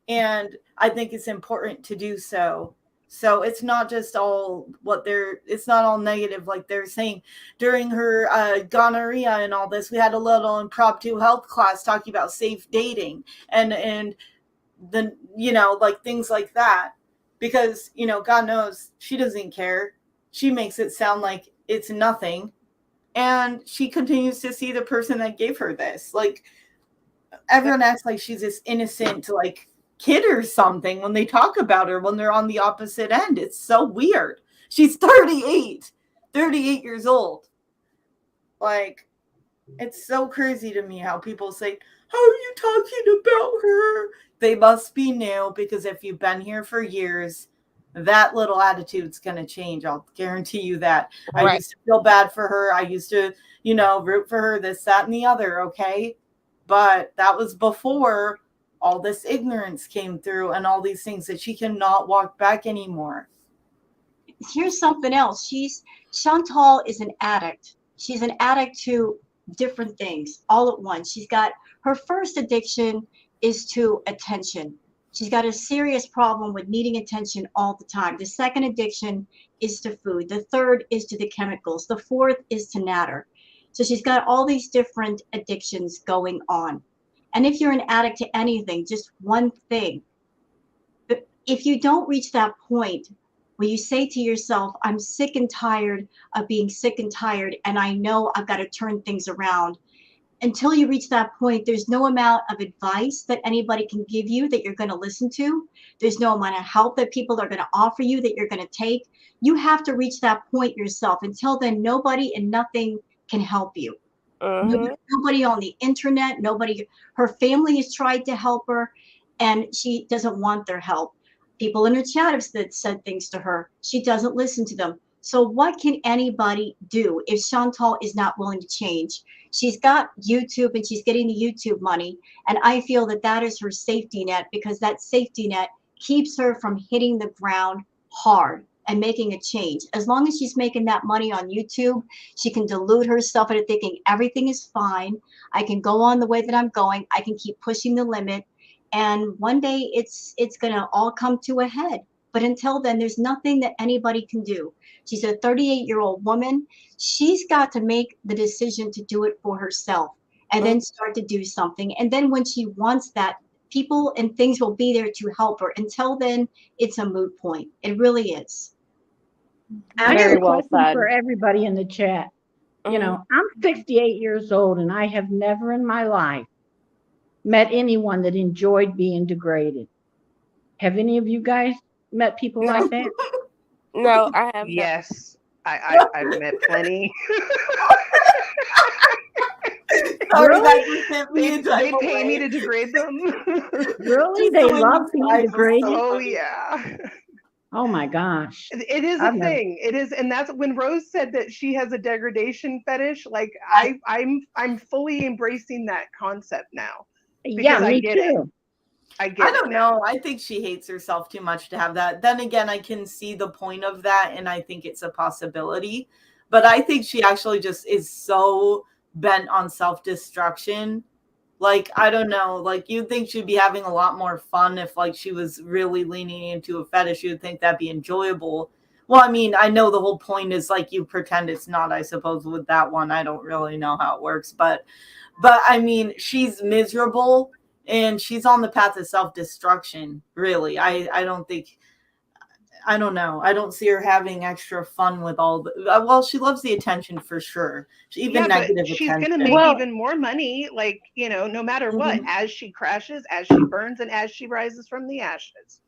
And I think it's important to do so. So it's not just all it's not all negative like they're saying. During her gonorrhea and all this, we had a little impromptu health class talking about safe dating and the, like things like that. Because, God knows she doesn't care. She makes it sound like it's nothing. And she continues to see the person that gave her this. Like, everyone acts like she's this innocent, like, kid or something when they talk about her when they're on the opposite end. It's so weird. She's 38 years old. Like, it's so crazy to me how people say, how are you talking about her? They must be new, because if you've been here for years, that little attitude's going to change. I'll guarantee you that. Right. I used to feel bad for her. I used to, root for her, this, that, and the other. Okay. But that was before all this ignorance came through and all these things that she cannot walk back anymore. Here's something else. Chantal is an addict. She's an addict to different things all at once. She's got her first addiction is to attention. She's got a serious problem with needing attention all the time. The second addiction is to food. The third is to the chemicals. The fourth is to Nader. So she's got all these different addictions going on. And if you're an addict to anything, just one thing, but if you don't reach that point where you say to yourself, I'm sick and tired of being sick and tired, and I know I've got to turn things around, until you reach that point, there's no amount of advice that anybody can give you that you're going to listen to. There's no amount of help that people are going to offer you that you're going to take. You have to reach that point yourself. Until then, nobody and nothing can help you. Nobody on the internet, her family has tried to help her, and she doesn't want their help. People in her chat have said things to her. She doesn't listen to them. So what can anybody do if Chantal is not willing to change? She's got YouTube and she's getting the YouTube money. And I feel that that is her safety net, because that safety net keeps her from hitting the ground hard and making a change. As long as she's making that money on YouTube, she can delude herself into thinking everything is fine. I can go on the way that I'm going. I can keep pushing the limit. And one day it's going to all come to a head. But until then, there's nothing that anybody can do. She's a 38-year-old woman. She's got to make the decision to do it for herself and then start to do something. And then when she wants that, people and things will be there to help her. Until then, it's a moot point. It really is. I Very have a well question said. for everybody in the chat. You know, I'm 68 years old, and I have never in my life met anyone that enjoyed being degraded. Have any of you guys met people like that? No, I have not. Yes, I've met plenty. Really? They pay me to degrade them. Really? They love being degraded? Oh yeah. Oh my gosh. It is I've a never- thing. It is, and that's when Rose said that she has a degradation fetish. Like I'm fully embracing that concept now. Yeah, because I me get it. too. I get I it don't now. know. I think she hates herself too much to have that. Then again, I can see the point of that, and I think it's a possibility. But I think she actually just is so bent on self-destruction. Like, I don't know. Like, you'd think she'd be having a lot more fun if, like, she was really leaning into a fetish. You'd think that'd be enjoyable. Well, I mean, I know the whole point is, like, you pretend it's not, I suppose, with that one. I don't really know how it works. But I mean, she's miserable and she's on the path of self-destruction, really. I don't think, I don't know. I don't see her having extra fun with all the, well, she loves the attention for sure. Even Yeah, but negative she's going to attention. make Well, even more money, like, no matter what, Mhm. as she crashes, as she burns, and as she rises from the ashes.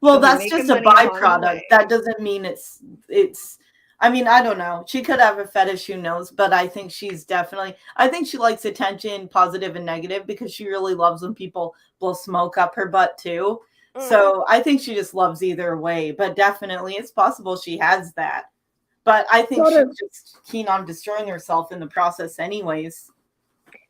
Well, She'll be that's making just a money along the byproduct. way. That doesn't mean it's I mean, I don't know. She could have a fetish, who knows, but I think she's definitely, I think she likes attention, positive and negative, because she really loves when people blow smoke up her butt too. So I think she just loves either way, but definitely it's possible she has that. But I think So she's does, just keen on destroying herself in the process anyways.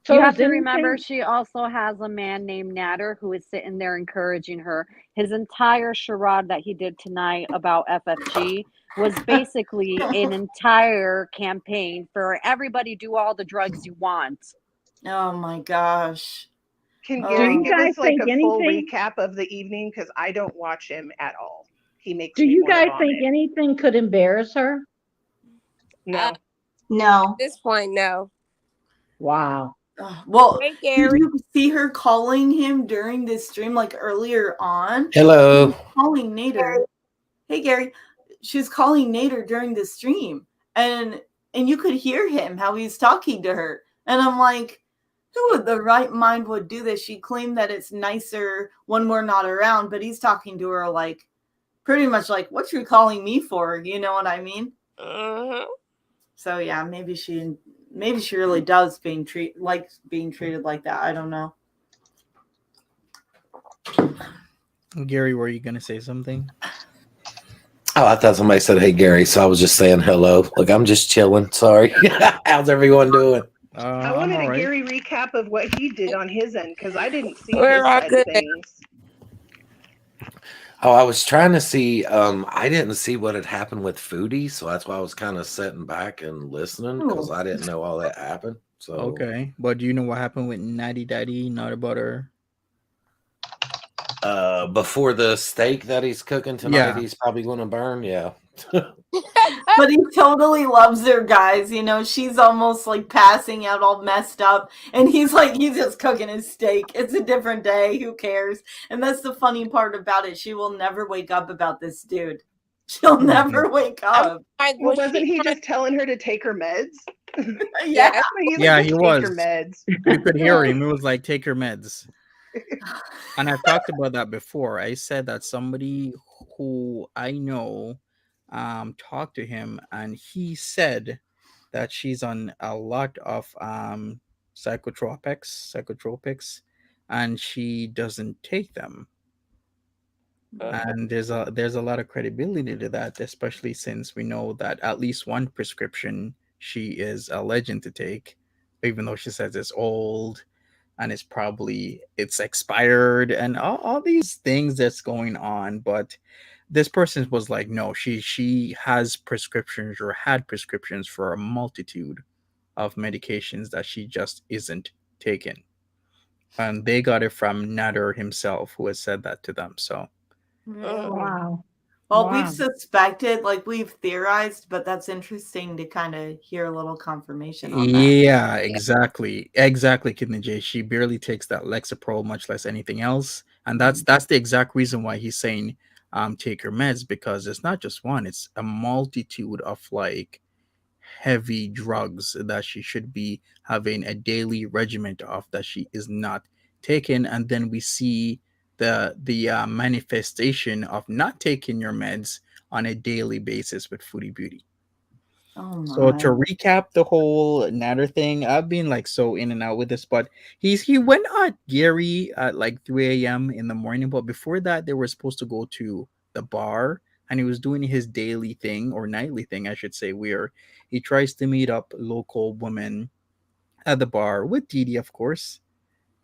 so you have does to remember anything, she also has a man named Nader who is sitting there encouraging her. His entire charade that he did tonight about FFG was basically an entire campaign for everybody do all the drugs you want. Oh my gosh. Can do Gary Oh. you give guys us like think a full anything, recap of the evening? Because I don't watch him at all. He makes do me you want to guys vomit. think anything could embarrass her? No. No. At this point, no. Wow. Well, Hey, did Gary. you see her calling him during this stream, like earlier on? Hello. Calling Nader. Hey, Gary. She was calling Nader during the stream, and you could hear him how he's talking to her. And I'm like, who with the right mind would do this? She claimed that it's nicer when we're not around, but he's talking to her like pretty much like, what you calling me for? You know what I mean? Mm-hmm. So yeah, maybe she really does being treated like that. I don't know. Gary, were you gonna say something? Oh, I thought somebody said, "Hey, Gary." So I was just saying hello. Look, I'm just chilling. Sorry. How's everyone doing? I I'm wanted all a right. Gary recap of what he did on his end because I didn't see We're his all side of good. things. Oh, I was trying to see. I didn't see what had happened with Foodie, so that's why I was kind of sitting back and listening because I didn't know all that happened. So Okay, but do you know what happened with Natty Daddy, Not Butter? before the steak that he's cooking tonight, Yeah. he's probably going to burn. Yeah. But he totally loves her, guys. You know, she's almost like passing out all messed up. And he's like, he's just cooking his steak. It's a different day. Who cares? And that's the funny part about it. She will never wake up about this dude. She'll never wake up. Like, Well, was wasn't she he trying? just telling her to take her meds? Yeah. He's Yeah, like, he just take your was. meds. You could hear him. It was like, take your meds. And I've talked about that before. I said that somebody who I know talked to him, and he said that she's on a lot of psychotropics, and she doesn't take them. And there's a lot of credibility to that, especially since we know that at least one prescription she is alleged to take, even though she says it's old and it's expired and all these things that's going on. But this person was like, no, she has prescriptions or had prescriptions for a multitude of medications that she just isn't taking, and they got it from Nader himself, who has said that to them. So Wow. Well, we've Wow. suspected, like we've theorized, but that's interesting to kind of hear a little confirmation on that. yeah, exactly, Kidney J. She barely takes that Lexapro, much less anything else, and that's the exact reason why he's saying, take your meds, because it's not just one; it's a multitude of like heavy drugs that she should be having a daily regimen of that she is not taking. And then we see the manifestation of not taking your meds on a daily basis with Foodie Beauty. Oh So to my. recap the whole Natter thing, I've been like so in and out with this, but he went at Gary at like 3 a.m. in the morning. But before that, they were supposed to go to the bar, and he was doing his daily thing, or nightly thing, I should say, where he tries to meet up local women at the bar with Didi, of course.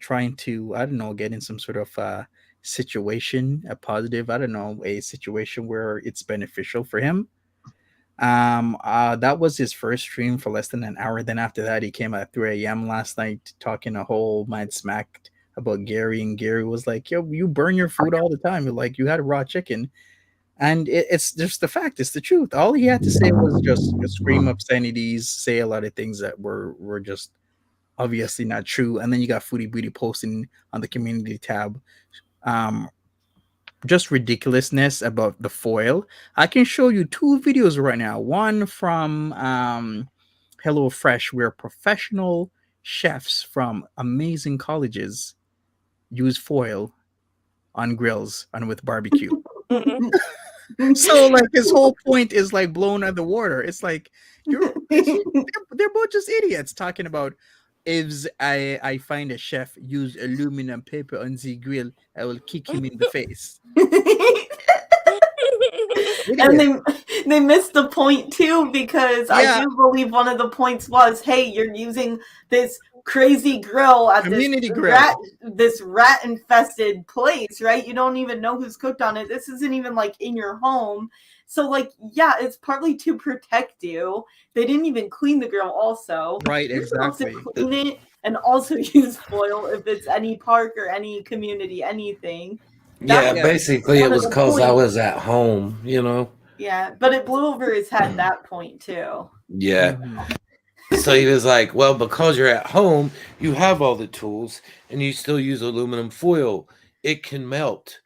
trying to, I don't know, get in some sort of situation, a positive, I don't know, a situation where it's beneficial for him. That was his first stream for less than an hour. Then after that, he came at 3 a.m. last night talking a whole mad smack about Gary, and Gary was like, "Yo, you burn your food all the time. Like you had a raw chicken." And it's just the fact, it's the truth. All he had to say was just scream obscenities, say a lot of things that were just obviously not true. And then you got Foodie Beauty posting on the community tab um just ridiculousness about the foil. I can show you two videos right now. One from Hello Fresh, where professional chefs from amazing colleges use foil on grills and with barbecue. So like his whole point is like blown out of the water. It's like they're both just idiots talking about, if I find a chef use aluminum paper on the grill, I will kick him in the face. And they missed the point too, because I do believe one of the points was, hey, you're using this crazy grill at this rat infested place, right? You don't even know who's cooked on it. This isn't even like in your home. So like, yeah, it's partly to protect you. They didn't even clean the grill also. Right, exactly. You're supposed to clean it and also use foil if it's any park or any community, anything. Basically it was because I was at home, you know. Yeah, but it blew over his head that point too. Yeah. So he was like, well, because you're at home, you have all the tools and you still use aluminum foil. It can melt.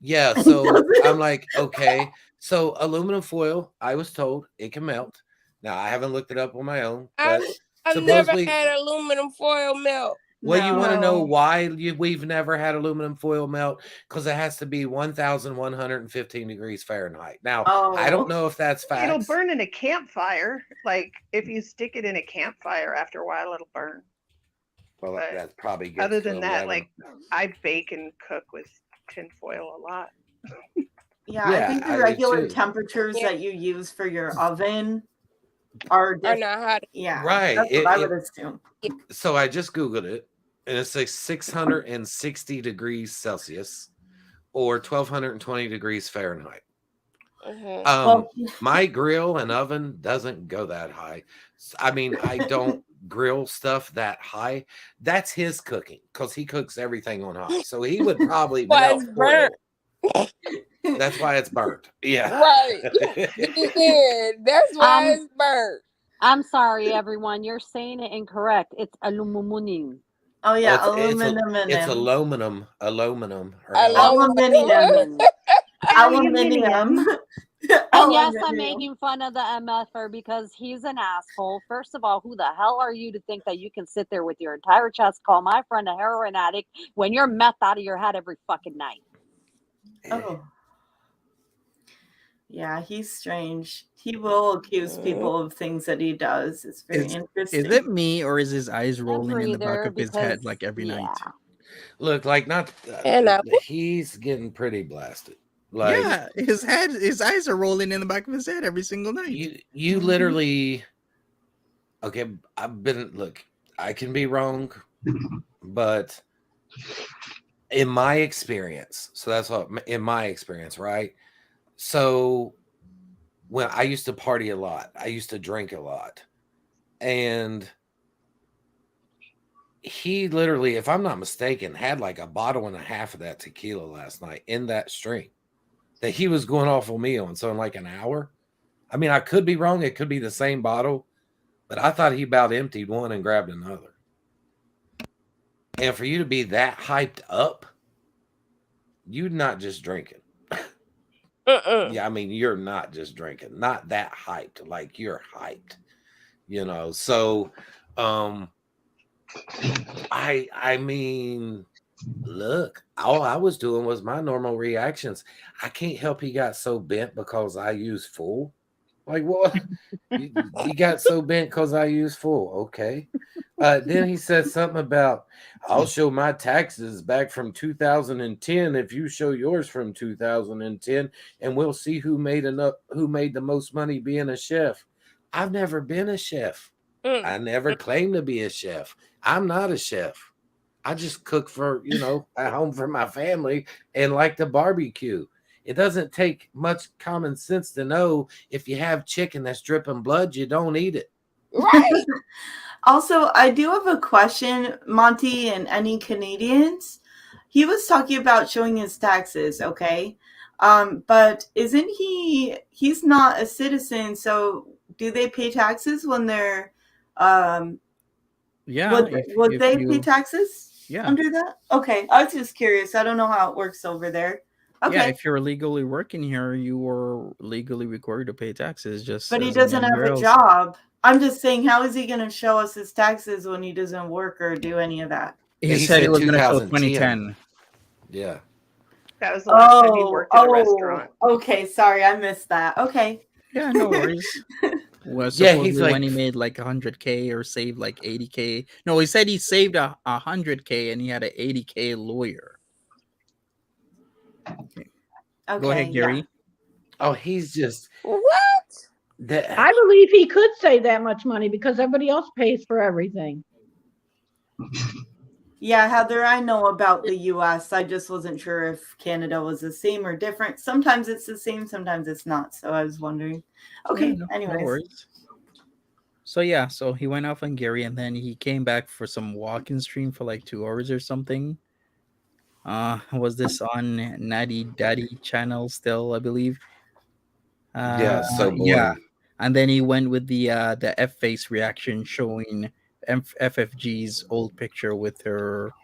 Yeah, so I'm like, okay. So aluminum foil, I was told it can melt. Now I haven't looked it up on my own. But I've never had aluminum foil melt. Well, you want to know why we've never had aluminum foil melt? Because it has to be 1,115 degrees Fahrenheit. Now, I don't know if that's facts. It'll burn in a campfire. Like if you stick it in a campfire, after a while it'll burn. Well, that's probably good. Other than that, like I bake and cook with tin foil a lot. Yeah, I think the regular temperatures that you use for your oven are different. Right. That's what I would assume. So I just Googled it, and it's like 660 degrees Celsius or 1,220 degrees Fahrenheit. My grill and oven doesn't go that high. I mean, I don't grill stuff that high. That's his cooking because he cooks everything on high. So he would probably melt foil. That's why it's burnt. Yeah. Right. That's why it's burnt. I'm sorry, everyone. You're saying it incorrect. It's aluminum. Oh yeah, aluminum. It's aluminum. Aluminum. Aluminum. Aluminum. And yes, I'm making fun of the MFer because he's an asshole. First of all, who the hell are you to think that you can sit there with your entire chest, call my friend a heroin addict when you're meth out of your head every fucking night? Oh. Yeah, he's strange. He will accuse people of things that he does. It's very interesting. Is it me or is his eyes rolling in the back of his head like every night? Look, like not. He's getting pretty blasted. Like, yeah, his eyes are rolling in the back of his head every single night. You literally. Okay, I can be wrong, but in my experience, so that's what in my experience, right? So when I used to party a lot, I used to drink a lot, and he literally, if I'm not mistaken, had like a bottle and a half of that tequila last night in that stream that he was going off on me on. So in like an hour, I mean, I could be wrong. It could be the same bottle, but I thought he about emptied one and grabbed another. And for you to be that hyped up, you're not just drinking. Yeah, I mean, you're not just drinking, not that hyped, like you're hyped, you know. So I mean, look, all I was doing was my normal reactions. I can't help he got so bent because I use full. Like, what? You got so bent because I use full. Okay. Then he said something about, I'll show my taxes back from 2010 if you show yours from 2010, and we'll see who made the most money being a chef. I've never been a chef. I never claimed to be a chef. I'm not a chef. I just cook for, at home for my family and like to barbecue. It doesn't take much common sense to know if you have chicken that's dripping blood, you don't eat it. Right. Also, I do have a question, Monty, and any Canadians. He was talking about showing his taxes, okay? But isn't he's not a citizen, so do they pay taxes when they're Yeah, would if they pay you taxes yeah. under that? Okay, I was just curious. I don't know how it works over there. Yeah, Okay. if you're legally working here, you are legally required to pay taxes just But he as doesn't have anywhere a else. job. I'm just saying, how is he going to show us his taxes when he doesn't work or do any of that? He said he said was going to show 2010. 2010. Yeah. That was the last time he worked at a restaurant. Okay, sorry, I missed that. Okay. Yeah, no worries. Well, Yeah, he's supposedly when he like, made like 100K or saved like 80K. No, he said he saved 100K and he had an 80K lawyer. Okay. Go ahead, Gary. Yeah. oh, he's just What? that. I believe he could save that much money because everybody else pays for everything. Yeah, Heather, I know about the US. I just wasn't sure if Canada was the same or different. Sometimes it's the same, sometimes it's not. So I was wondering. Okay, Yeah, no anyways. worries. So yeah, so he went off on Gary and then he came back for some walk-in stream for like 2 hours or something. Was this on Natty Daddy channel still, I believe? Yeah, so boring. Yeah. And then he went with the F face reaction showing FFG's old picture with her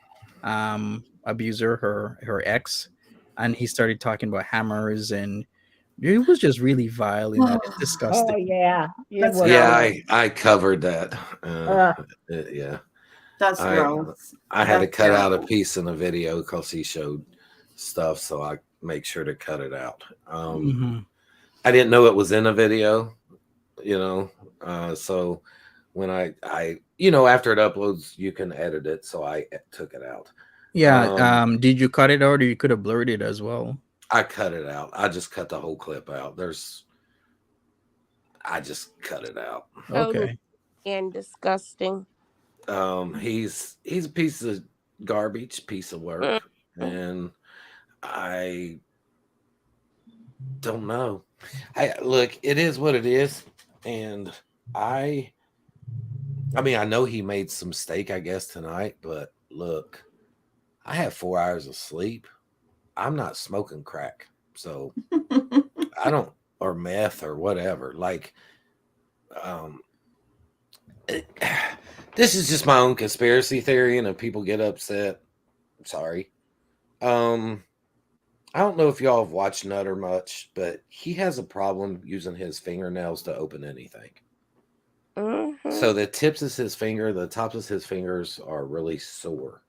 abuser, her ex, and he started talking about hammers and it was just really vile in that. It's disgusting. Oh yeah, That's Yeah, I covered that. Yeah. That's gross. I had to That's cut out a terrible. piece in the video because he showed stuff, so I make sure to cut it out. I didn't know it was in a video, so when I after it uploads, you can edit it, so I took it out. Yeah. Did you cut it out or you could have blurred it as well? I cut it out. I just cut the whole clip out. I just cut it out. Okay. And disgusting. He's a piece of garbage, piece of work, and I don't know. Look, it is what it is, and I mean, I know he made some mistake, I guess, tonight, but look, I have 4 hours of sleep. I'm not smoking crack, so I don't, or meth or whatever. Like, this is just my own conspiracy theory, and if people get upset, I'm sorry. I don't know if y'all have watched Nader much, but he has a problem using his fingernails to open anything. So the tips of his finger, the tops of his fingers are really sore.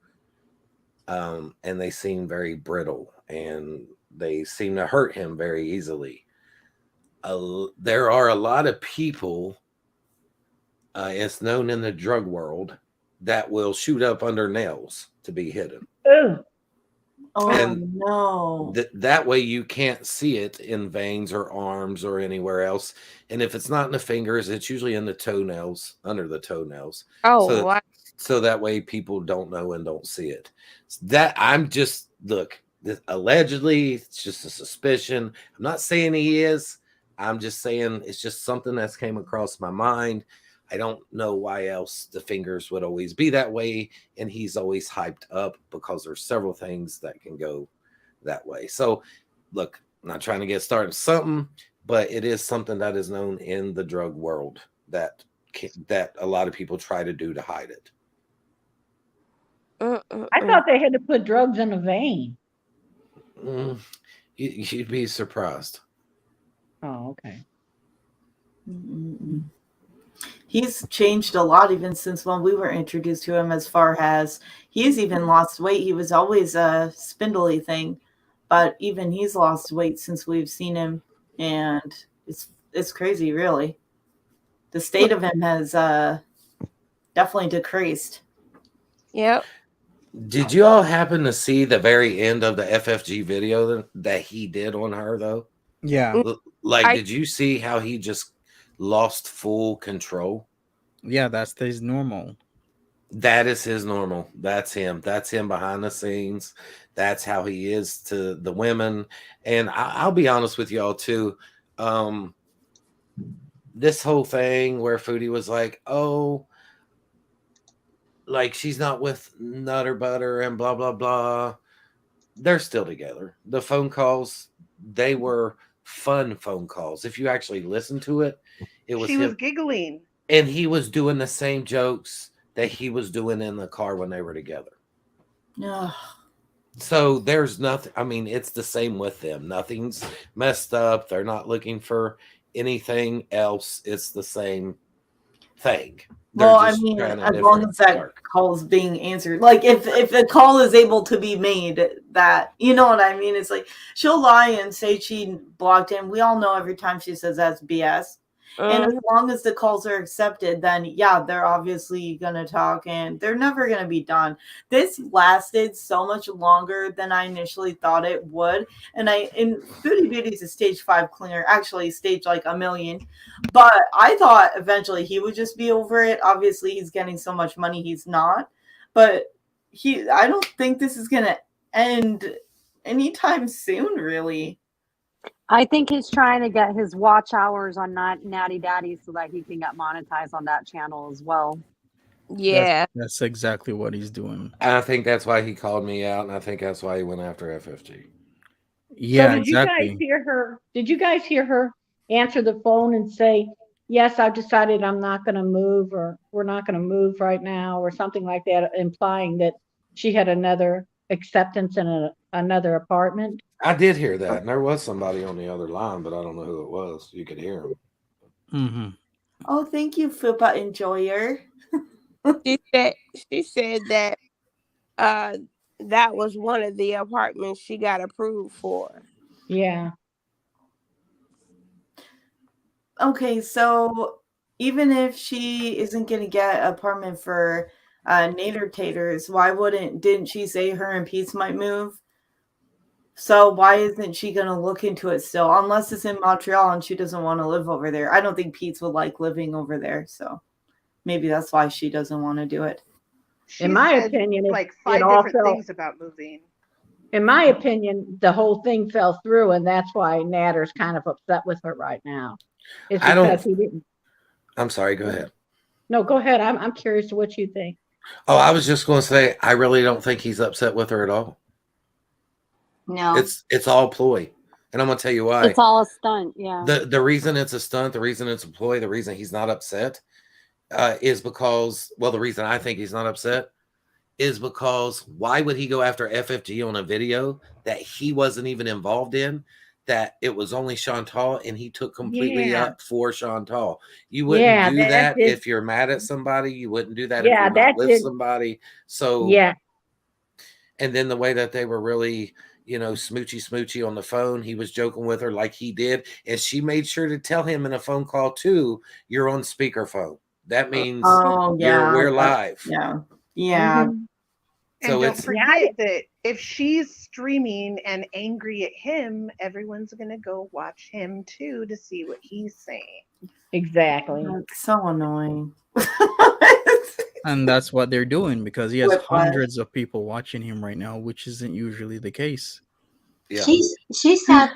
And they seem very brittle and they seem to hurt him very easily. There are a lot of people, it's known in the drug world, that will shoot up under nails to be hidden. Oh, and no. That way you can't see it in veins or arms or anywhere else. And if it's not in the fingers, it's usually in the toenails, under the toenails. Oh, wow. So that way people don't know and don't see it. That I'm just, look, allegedly, it's just a suspicion. I'm not saying he is. I'm just saying it's just something that's came across my mind. I don't know why else the fingers would always be that way. And he's always hyped up because there's several things that can go that way. So look, I'm not trying to get started something, but it is something that is known in the drug world that a lot of people try to do to hide it. I thought they had to put drugs in a vein. You'd be surprised. Oh, okay. He's changed a lot even since when we were introduced to him, as far as he's even lost weight. He was always a spindly thing, but even he's lost weight since we've seen him, and it's crazy, really. The state of him has definitely decreased. Yep. Did you all happen to see the very end of the FFG video that he did on her, though? Yeah. Like, did you see how he just lost full control? Yeah, that's his normal. That is his normal. That's him. That's him behind the scenes. That's how he is to the women. And I'll be honest with y'all too. This whole thing where Foodie was like, oh, like she's not with Nutter Butter and blah, blah, blah. They're still together. The phone calls, they were fun phone calls. If you actually listen to it, it was She him. was giggling. And he was doing the same jokes that he was doing in the car when they were together. Ugh. So there's nothing. I mean, it's the same with them. Nothing's messed up. They're not looking for anything else. It's the same thing. They're Well, I just mean, trying a as long different as that spark. call is being answered, like if the call is able to be made, that you know what I mean. It's like she'll lie and say she blocked him. We all know every time she says that's BS. And as long as the calls are accepted, then yeah, they're obviously gonna talk, and they're never gonna be done. This lasted so much longer than I initially thought it would, and Foodie Beauty's a stage 5 cleaner, actually stage like a million. But I thought eventually he would just be over it. Obviously, he's getting so much money, he's not. But I don't think this is gonna end anytime soon, really. I think he's trying to get his watch hours on Natty Daddy so that he can get monetized on that channel as well. Yeah. That's exactly what he's doing. I think that's why he called me out, and I think that's why he went after FFG. Yeah, So did exactly. you guys hear her? Did you guys hear her answer the phone and say, "Yes, I've decided I'm not going to move," or "We're not going to move right now," or something like that, implying that she had another acceptance in another apartment? I did hear that, and there was somebody on the other line, but I don't know who it was. You could hear him. Mm-hmm. Oh, thank you, Fupa Enjoyer. She said that that was one of the apartments she got approved for. Yeah. Okay, so even if she isn't gonna get an apartment for Nader Taters, didn't she say her and Pete's might move? So why isn't she gonna look into it still? Unless it's in Montreal and she doesn't want to live over there. I don't think Pete's would like living over there, so maybe that's why she doesn't want to do it. In my opinion, like 5 different things about moving. In my opinion, the whole thing fell through, and that's why Nader's kind of upset with her right now. It's because he didn't. I'm sorry. Go ahead. No, go ahead. I'm curious to what you think. Oh, I was just going to say, I really don't think he's upset with her at all. No, it's all ploy, and I'm going to tell you why. It's all a stunt. Yeah. The reason it's a stunt, the reason it's a ploy, the reason he's not upset is because, well, the reason I think he's not upset is because why would he go after FFG on a video that he wasn't even involved in? That it was only Chantal, and he took completely up for Chantal. You wouldn't do that if you're mad at somebody. You wouldn't do that if you're not with somebody. So yeah. And then the way that they were really, smoochy on the phone, he was joking with her like he did, and she made sure to tell him in a phone call too, "You're on speakerphone. That means we're live." Yeah. Mm-hmm. So and don't forget that if she's streaming and angry at him, everyone's going to go watch him too to see what he's saying. Exactly. That's so annoying. And that's what they're doing because he has hundreds of people watching him right now, which isn't usually the case. Yeah. She sat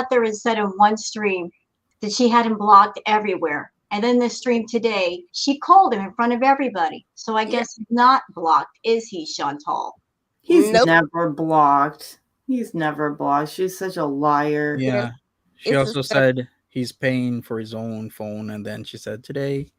there and said in one stream that she had him blocked everywhere. And then the stream today, she called him in front of everybody. So I guess he's not blocked, is he, Chantal? He's never blocked. He's never blocked. She's such a liar. Yeah. She also said he's paying for his own phone, and then she said today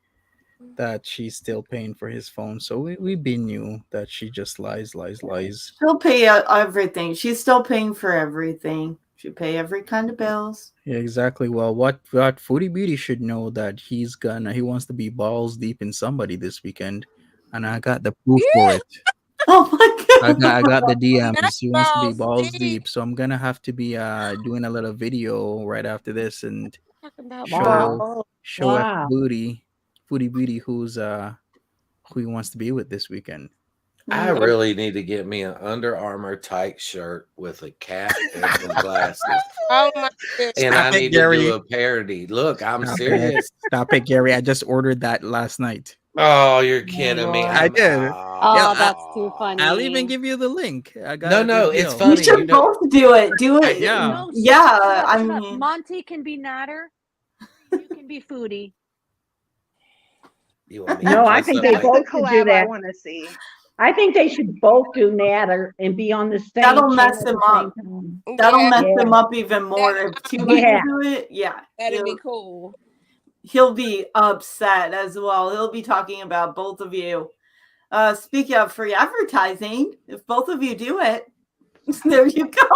that she's still paying for his phone. So we knew that she just lies. She'll pay everything. She's still paying for everything. She pay every kind of bills. Yeah, exactly. Well, what Foodie Beauty should know that he wants to be balls deep in somebody this weekend, and I got the proof for it. Oh my god! I got the DMs. He wants to be balls deep, so I'm gonna have to be doing a little video right after this and show Foodie Beauty who he wants to be with this weekend. I really need to get me an Under Armour tight shirt with a cap and some glasses. Oh my goodness. And I need to do a parody. Look, I'm serious. Stop it, Gary. I just ordered that last night. Oh, you're kidding me. I did. Oh, that's too funny. I'll even give you the link. I got No, a no, good it's deal. funny. We should both do it. Do it. Yeah. No, Yeah, I shut up. mean, Monty can be Nader. You can be Foodie. You want me No, to I dress think up they like both the should do collab I that. want to see. I think they should both do Nader and be on the same that'll channel mess at the him same up. time. That'll Yeah, mess Yeah. him up even more if two people Yeah. do it. Yeah, that'd be cool. he'll be upset as well. He'll be talking about both of you. Speaking of free advertising, if both of you do it, there you go.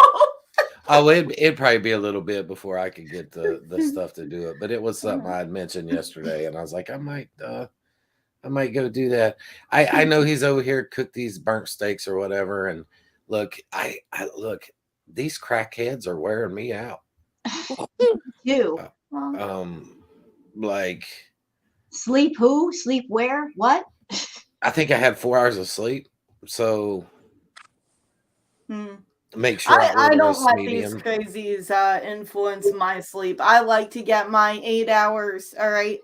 Oh, it'd probably be a little bit before I could get the stuff to do it, but it was something I had mentioned yesterday, and I was like, I might go do that. I know he's over here cook these burnt steaks or whatever, and look, I look, these crackheads are wearing me out. You Like sleep who? Sleep where? What? I think I had 4 hours of sleep, so make sure I order don't a let medium. these crazies influence my sleep. I like to get my 8 hours. All right.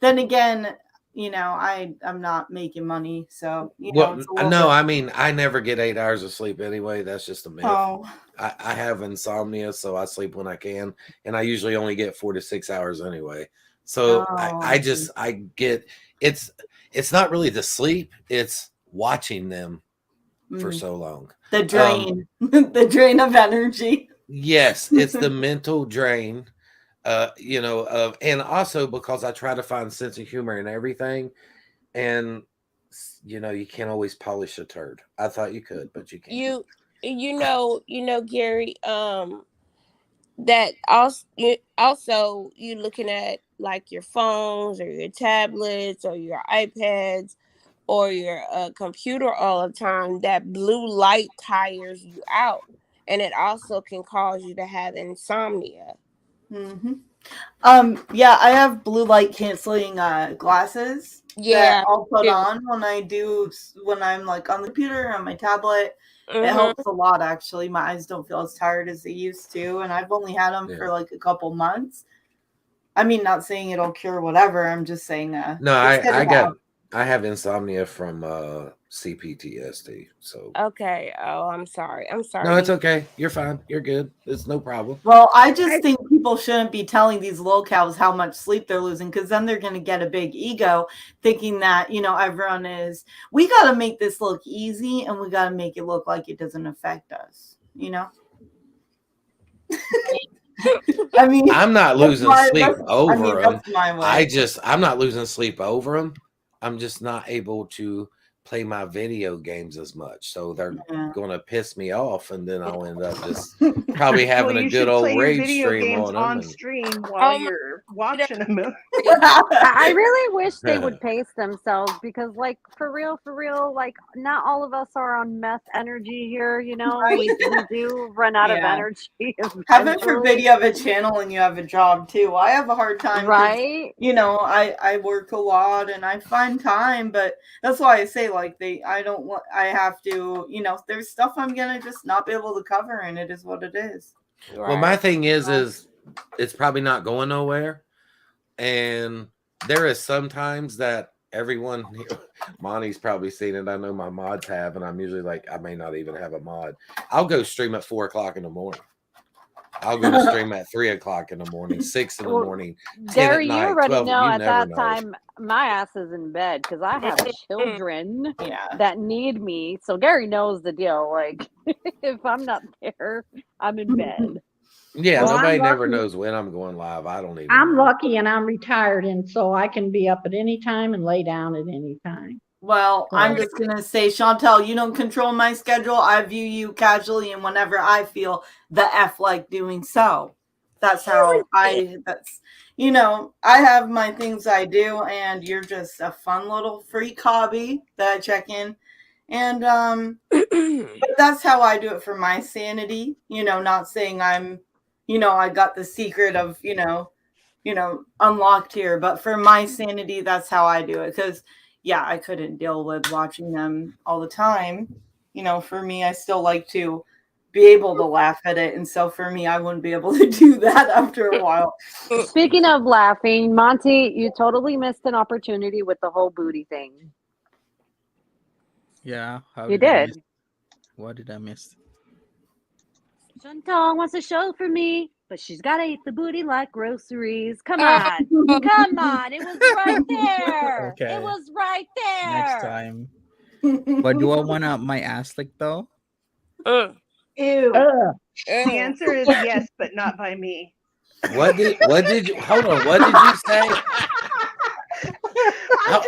Then again, I'm not making money, so Well, it's a little no, bit- I mean I never get 8 hours of sleep anyway. That's just a myth. Oh. I have insomnia, so I sleep when I can, and I usually only get 4 to 6 hours anyway. So I get it's not really the sleep, it's watching them for so long. The drain, the drain of energy. Yes, it's the mental drain. And also because I try to find sense of humor in everything, and you can't always polish a turd. I thought you could, but you can't. Gary, that also you looking at like your phones or your tablets or your iPads or your computer all the time, that blue light tires you out, and it also can cause you to have insomnia. Yeah, I have blue light canceling glasses. Yeah, that I'll put on when I'm like on the computer or on my tablet. It helps a lot, actually. My eyes don't feel as tired as they used to, and I've only had them for like a couple months. I mean, not saying it'll cure whatever. I'm just saying. No, I have insomnia from CPTSD. So okay. Oh, I'm sorry. no, it's okay. You're fine. You're good. It's no problem. Well, I just think people shouldn't be telling these locals how much sleep they're losing, because then they're going to get a big ego thinking that, everyone is, we got to make this look easy and we got to make it look like it doesn't affect us, I mean, I'm not losing sleep over them. I'm I'm not losing sleep over them. I'm just not able to play my video games as much, so they're going to piss me off, and then I'll end up just probably having a good old rage stream on them. Stream while you're watching a movie. I really wish they would pace themselves, because, like, for real, like, not all of us are on meth energy here. We do run out of energy. Heaven forbid you have a channel and you have a job too. I have a hard time, right? I work a lot and I find time, but that's why I say, like, I have to, there's stuff I'm gonna just not be able to cover, and it is what it is. Right. Well, my thing is it's probably not going nowhere, and there is sometimes that everyone, Monty's probably seen it. I know my mods have, and I'm usually like, I may not even have a mod. I'll go stream at 4 o'clock in the morning. I'll go to stream at 3 o'clock in the morning, 6 in the morning, 10 Gary, at night, you already 12, know at that know. time my ass is in bed because I have children that need me. So Gary knows the deal. Like, if I'm not there, I'm in bed. Yeah, well, nobody never knows when I'm going live. I don't even. I'm lucky and I'm retired, and so I can be up at any time and lay down at any time. Well, I'm just going to say, Chantel, you don't control my schedule. I view you casually, and whenever I feel the F like doing so. That's how I have my things I do, and you're just a fun little freak hobby that I check in. And but that's how I do it for my sanity. Not saying I'm, I got the secret of, unlocked here, but for my sanity, that's how I do it. Because I couldn't deal with watching them all the time. For me, I still like to be able to laugh at it. And so for me, I wouldn't be able to do that after a while. Speaking of laughing, Monty, you totally missed an opportunity with the whole booty thing. Yeah, how You did I did. miss? What did I miss? Chantal wants a show for me, but she's got to eat the booty like groceries. Come on. Come on. It was right there. Okay. It was right Next there. time. But do I want my ass licked though? Ew. The answer is yes, but not by me. What did you hold on? What did you say?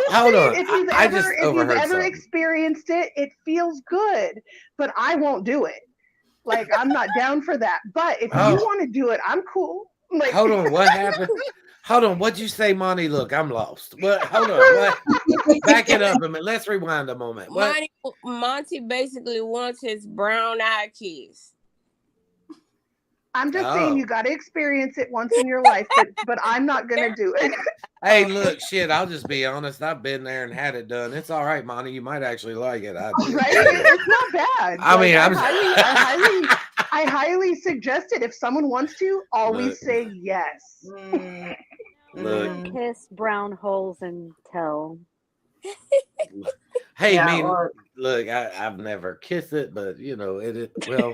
Hold on. If you've I ever, just if you've overheard ever something. experienced it, it feels good, but I won't do it. Like, I'm not down for that. But if you want to do it, I'm cool. Like, Hold on, what happened? Hold on, what'd you say, Monty? Look, I'm lost. What? Hold on, what? Back it up a minute. Let's rewind a moment. What? Monty basically wants his brown eye kiss. I'm just saying you got to experience it once in your life, but I'm not going to do it. Hey, look, shit, I'll just be honest. I've been there and had it done. It's all right, Monty. You might actually like it. I do. Right? It's not bad. I mean, I highly suggest it. If someone wants to, always say yes. Look. Kiss brown holes and tell. Hey, Yeah, I mean, well- look, I've never kissed it, but you know, well,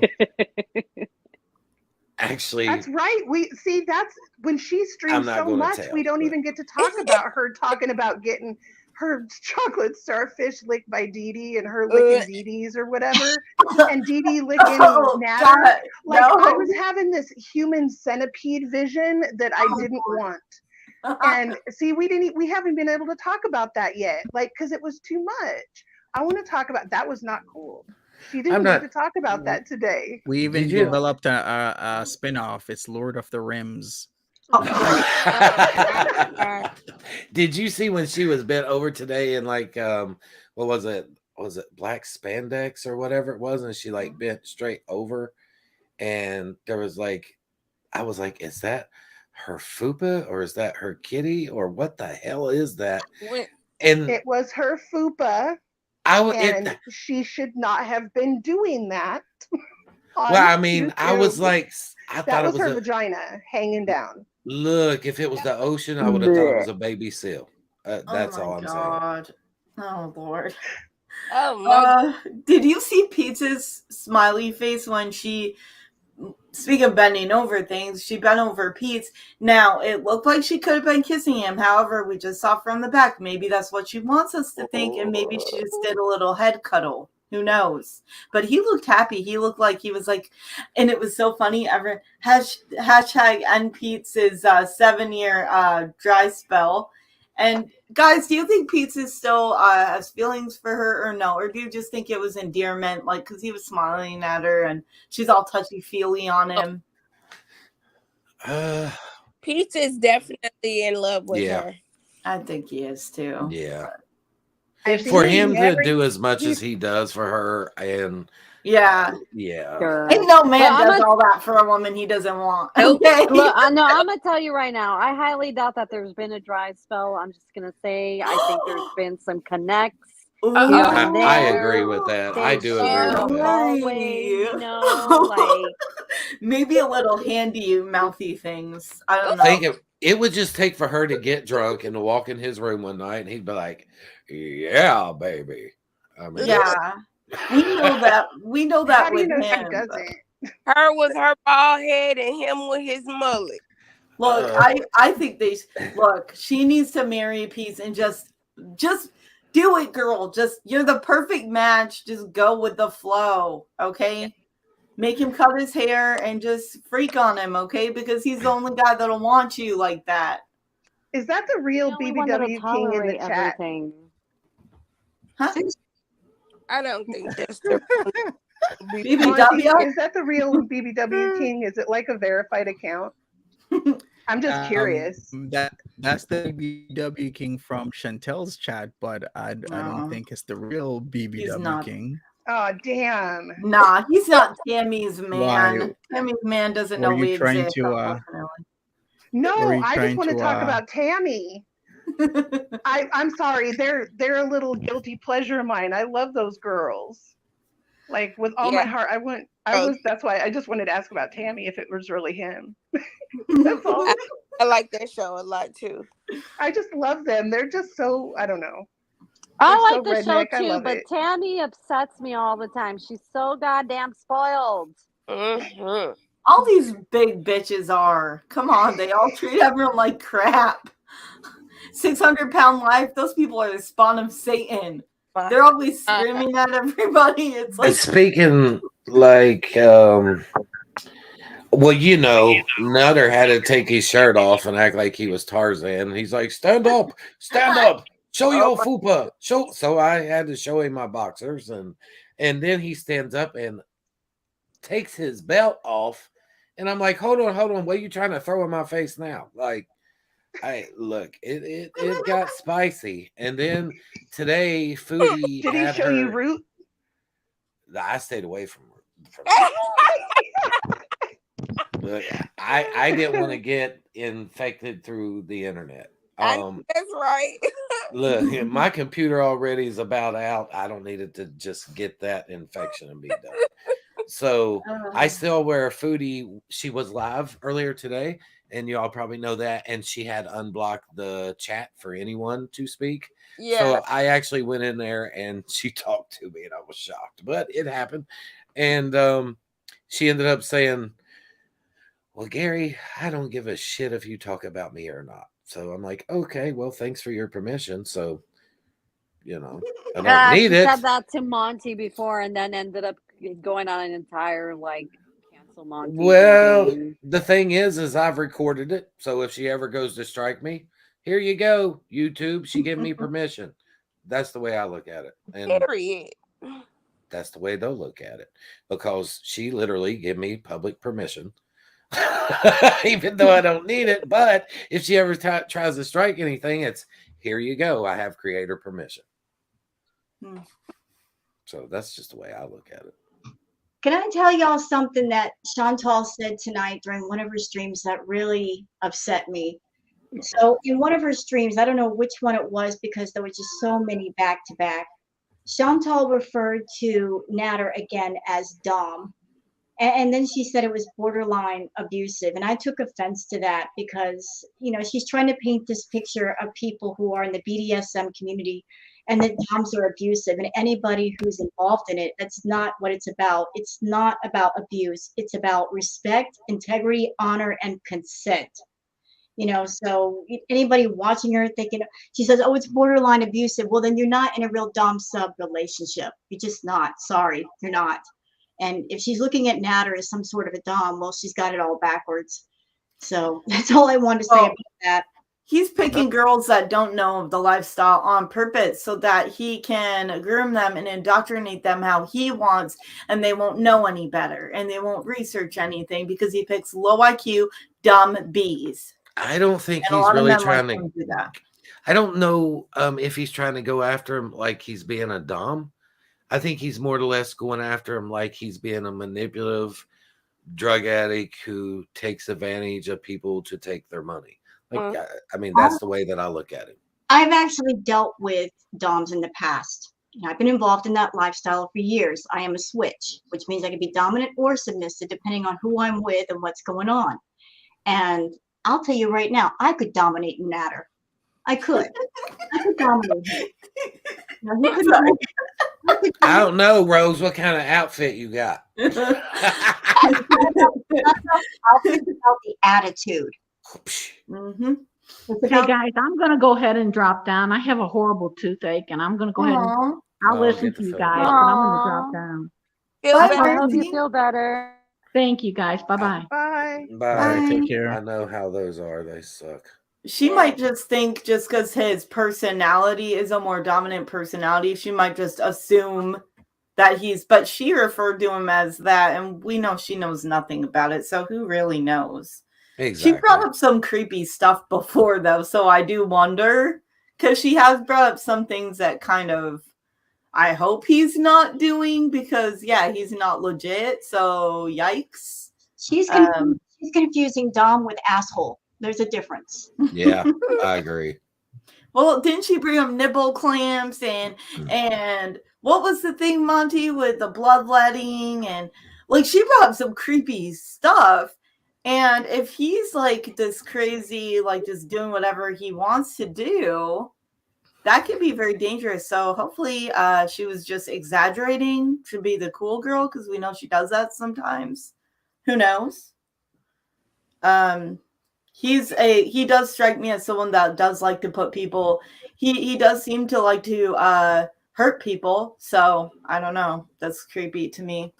actually, That's right. That's when she streams not so gonna much, tell, we don't even get to talk about her talking about getting her chocolate starfish licked by Dee Dee and her licking Dee Dee's or whatever, and Dee Dee licking Nader. God, Like, no. I was having this human centipede vision that I didn't want. And see, we haven't been able to talk about that yet, like, because it was too much. I want to talk about that. Was not cool. She didn't get to talk about that today. We even Did you? developed a spin-off. It's Lord of the Rims. Did you see when she was bent over today in like what was it? Was it black spandex or whatever it was? And she like bent straight over, and there was like, I was like, is that her fupa or is that her kitty or what the hell is that? And it was her fupa. And she should not have been doing that. Well, I mean, YouTube. I was like, I that thought was it was her vagina hanging down. Look, if it was the ocean, I would have thought it was a baby seal. That's all I'm saying. Oh Lord. Oh my. Did you see Pizza's smiley face when she? Speaking of bending over things, she bent over Pete's. Now, it looked like she could have been kissing him. However, we just saw from the back. Maybe that's what she wants us to think, and maybe she just did a little head cuddle. Who knows? But he looked happy. He looked like he was like, and it was so funny. Hashtag end Pete's 7-year dry spell. And guys, do you think Pizza still has feelings for her or no? Or do you just think it was endearment, like because he was smiling at her and she's all touchy-feely on him? Pizza is definitely in love with her. I think he is too. Yeah. For him to do as much as he does for her, and yeah. Ain't no man does all that for a woman he doesn't want. Okay. Look, I'm gonna tell you right now, I highly doubt that there's been a dry spell. I'm just gonna say I think there's been some connects. I agree with that. I do agree with that. Always, you know, like maybe a little handy mouthy things. I don't know. It would just take for her to get drunk and to walk in his room one night and he'd be like, "Yeah, baby." I mean, yeah. We know that with him. Her with her bald head and him with his mullet. Look, I think she needs to marry Peace and just do it, girl. You're the perfect match. Just go with the flow, okay? Make him cut his hair and just freak on him, okay? Because he's the only guy that'll want you like that. Is that the real BBW King in the chat? Huh? I don't think that's the BBW. Is that the real BBW King? Is it like a verified account? I'm just curious. That's the BBW King from Chantel's chat, but I don't think it's the real BBW King. Oh, damn. Nah, he's not Tammy's man. Why? Tammy's man doesn't know we exist. No, I just want to talk about Tammy. I'm sorry. They're a little guilty pleasure of mine. I love those girls. Like with all my heart, that's why I just wanted to ask about Tammy if it was really him. That's all. I like that show a lot too. I just love them. They're just so, I don't know. I They're like the so show redneck. I too, love but it. Tammy upsets me all the time. She's so goddamn spoiled. Mm-hmm. All these big bitches are. Come on, they all treat everyone like crap. 600-pound life. Those people are the spawn of Satan. They're always screaming at everybody. It's like speaking like well, you know, Nader had to take his shirt off and act like he was Tarzan. He's like, stand up, show your fupa. So I had to show him my boxers, and then he stands up and takes his belt off, and I'm like, hold on, what are you trying to throw in my face now? Like, it got spicy. And then today, Foodie did he show you Root? I stayed away from Look, I didn't want to get infected through the internet. That's right. Look, my computer already is about out. I don't need it to just get that infection and be done. So I still wear a Foodie. She was live earlier today, and y'all probably know that. And she had unblocked the chat for anyone to speak. Yeah. So I actually went in there and she talked to me, and I was shocked, but it happened. And she ended up saying, well, Gary, I don't give a shit if you talk about me or not. So I'm like, okay, well, thanks for your permission. So, you know, I don't need she it. said that to Monty before, and then ended up going on an entire cancel Monty. Well, campaign. the thing is I've recorded it. So if she ever goes to strike me, here you go, YouTube. She gave me permission. That's the way I look at it. And Period. that's the way they'll look at it, because she literally gave me public permission. Even though I don't need it, but if she ever tries to strike anything, it's here you go. I have creator permission. So that's just the way I look at it. Can I tell y'all something that Chantal said tonight during one of her streams that really upset me? So in one of her streams, I don't know which one it was because there was just so many back to back. Chantal referred to Nader again as Dom. And then she said it was borderline abusive. And I took offense to that because, you know, she's trying to paint this picture of people who are in the BDSM community and that doms are abusive. And anybody who's involved in it, that's not what it's about. It's not about abuse. It's about respect, integrity, honor, and consent. You know, so anybody watching her thinking, she says, oh, it's borderline abusive. Well, then you're not in a real dom-sub relationship. You're just not. Sorry, you're not. And if she's looking at Nader as some sort of a dom, well, she's got it all backwards. So that's all I wanted to say about that. He's picking girls that don't know the lifestyle on purpose so that he can groom them and indoctrinate them how he wants, and they won't know any better and they won't research anything because he picks low IQ, dumb bees. I don't think And he's really trying to to do that. I don't know if he's trying to go after him like he's being a dom. I think he's more or less going after him like he's being a manipulative drug addict who takes advantage of people to take their money. Like, I mean, that's the way that I look at it. I've actually dealt with doms in the past. I've been involved in that lifestyle for years. I am a switch, which means I can be dominant or submissive depending on who I'm with and what's going on. And I'll tell you right now, I could dominate Nader. I could dominate him. I don't know, Rose, what kind of outfit you got? It's about the attitude. Okay, guys, I'm going to go ahead and drop down. I have a horrible toothache, and I'm going to go ahead and I'll listen to you guys, but I'm going to drop down. I hope you feel better. Thank you, guys. Bye-bye. Bye. Bye. Take care. I know how those are. They suck. She might just think just because his personality is a more dominant personality, she might just assume that but she referred to him as that, and we know she knows nothing about it, so who really knows? Exactly. She brought up some creepy stuff before, though, so I do wonder, because she has brought up some things that kind of, I hope he's not doing, because, yeah, he's not legit, so yikes. She's confusing dom with asshole. There's a difference. Yeah, I agree. Well, didn't she bring up nipple clamps and what was the thing, Monty, with the bloodletting? And like, she brought up some creepy stuff. And if he's like this crazy, like just doing whatever he wants to do, that could be very dangerous. So hopefully she was just exaggerating to be the cool girl, because we know she does that sometimes. Who knows? He does strike me as someone that does like to put people, he does seem to like to hurt people. So I don't know. That's creepy to me.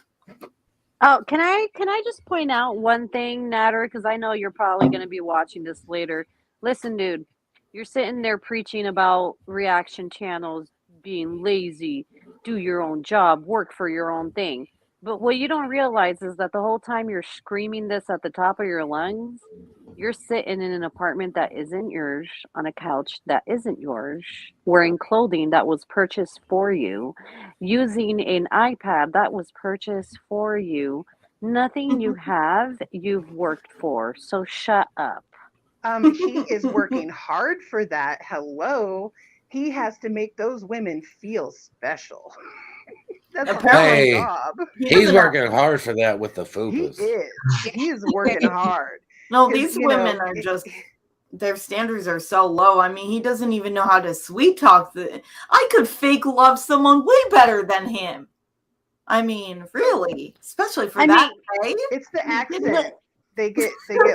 Oh, can I just point out one thing, Nader? Because I know you're probably going to be watching this later. Listen, dude, you're sitting there preaching about reaction channels being lazy, do your own job, work for your own thing. But what you don't realize is that the whole time you're screaming this at the top of your lungs, you're sitting in an apartment that isn't yours, on a couch that isn't yours, wearing clothing that was purchased for you, using an iPad that was purchased for you. Nothing you have, you've worked for. So shut up. He is working hard for that. Hello. He has to make those women feel special. That's Apparently, his job. He's working hard for that with the He fupas. is. He is working hard. No, these women are just, their standards are so low. I mean, he doesn't even know how to sweet talk. I could fake love someone way better than him. I mean, really, especially for that. Right? It's the accent. They get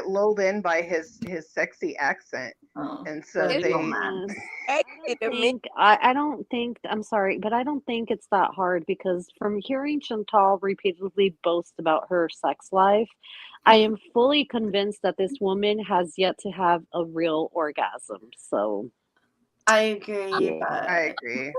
lulled in by his sexy accent, and so I don't think, I'm sorry, but I don't think it's that hard, because from hearing Chantal repeatedly boast about her sex life, I am fully convinced that this woman has yet to have a real orgasm. So I agree. I agree.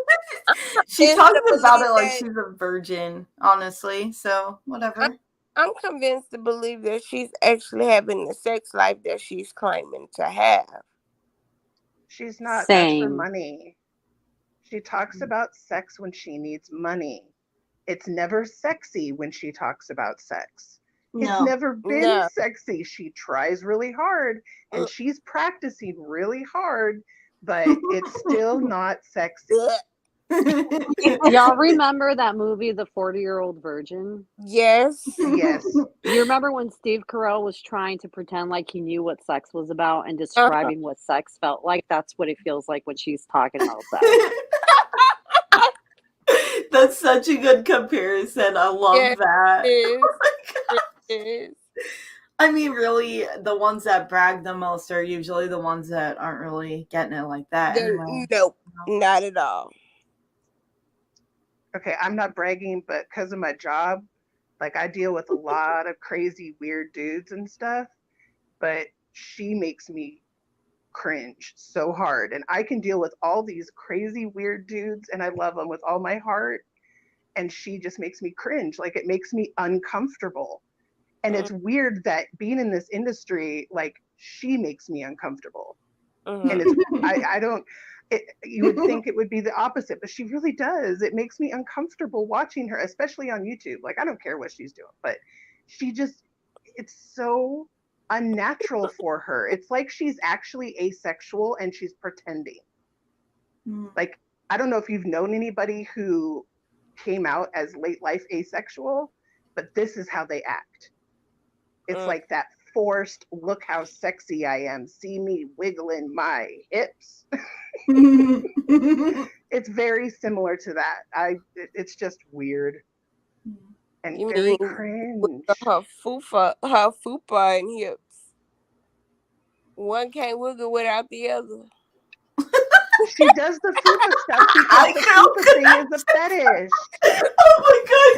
She talks about it like she's a virgin, honestly. So whatever. I'm convinced to believe that she's actually having the sex life that she's claiming to have. She's not. Same. That's for money. She talks about sex when she needs money. It's never sexy when she talks about sex. No. It's never been sexy. She tries really hard and she's practicing really hard, but it's still not sexy. Y'all remember that movie, The 40-Year-Old Virgin? Yes. Yes. You remember when Steve Carell was trying to pretend like he knew what sex was about and describing what sex felt like? That's what it feels like when she's talking about sex. That's such a good comparison. I love that. It is. I mean, really, the ones that brag the most are usually the ones that aren't really getting it like that. Anyway. Nope, not at all. Okay, I'm not bragging, but because of my job, like, I deal with a lot of crazy, weird dudes and stuff, but she makes me cringe so hard. And I can deal with all these crazy, weird dudes, and I love them with all my heart. And she just makes me cringe. Like, it makes me uncomfortable. And it's weird that being in this industry, like, she makes me uncomfortable. And it's, I don't, you would think it would be the opposite, but she really does. It makes me uncomfortable watching her, especially on YouTube. Like, I don't care what she's doing, but she just, it's so unnatural for her. It's like she's actually asexual and she's pretending. Like, I don't know if you've known anybody who came out as late life asexual, but this is how they act. It's like that forced, look how sexy I am, see me wiggling my hips. It's very similar to that. It's just weird and very cringe. Her fupa and hips. One can't wiggle without the other. She does the fupa stuff because the fupa thing is a fetish. Oh my god!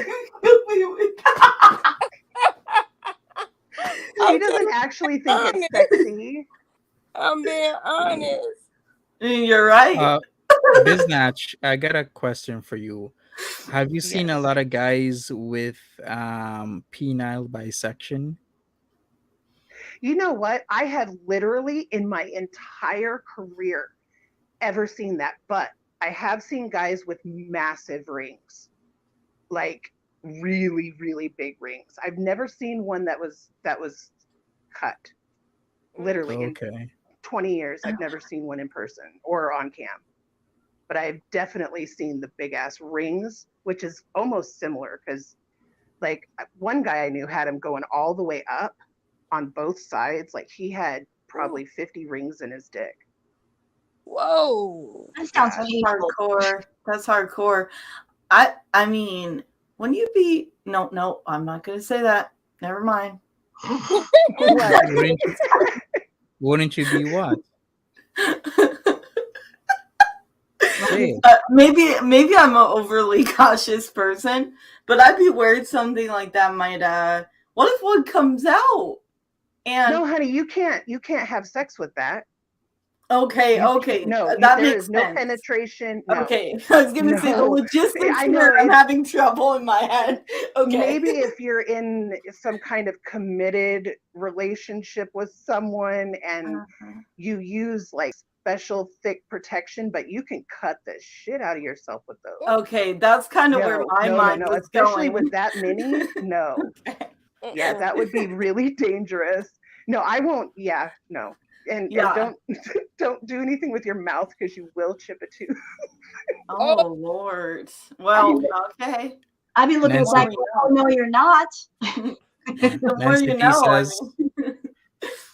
She doesn't actually think it's sexy. I'm being honest. You're right. Biznatch, I got a question for you. Have you seen a lot of guys with penile bisection? You know what? I have literally in my entire career ever seen that, but I have seen guys with massive rings, like really, really big rings. I've never seen one that was cut. Literally, in 20 years, I've never seen one in person or on cam. but I've definitely seen the big ass rings, which is almost similar because like one guy I knew had him going all the way up on both sides. Like he had probably 50 rings in his dick. Whoa. That sounds Yeah. painful. Hardcore. That's hardcore. I mean, when you be no, I'm not gonna say that. Never mind. What? Wouldn't you be what? Say it. Maybe I'm an overly cautious person, but I'd be worried something like that might. What if one comes out? And No, honey, you can't have sex with that. okay, No, that there makes is no sense. penetration. No. Okay, I was gonna say the No. logistics I know, here. I'm having trouble in my head. Okay, Maybe if you're in some kind of committed relationship with someone and you use like special thick protection, but you can cut the shit out of yourself with those. Okay, that's kind of where my mind was especially going. with that many. No. Okay. Yeah, that would be really dangerous. No, I won't. Yeah, no. And don't don't do anything with your mouth because you will chip a tooth. Oh Lord. Well, okay. I'd be looking at Nancy- that. Oh no, you're not. The more Nancy you P know. says,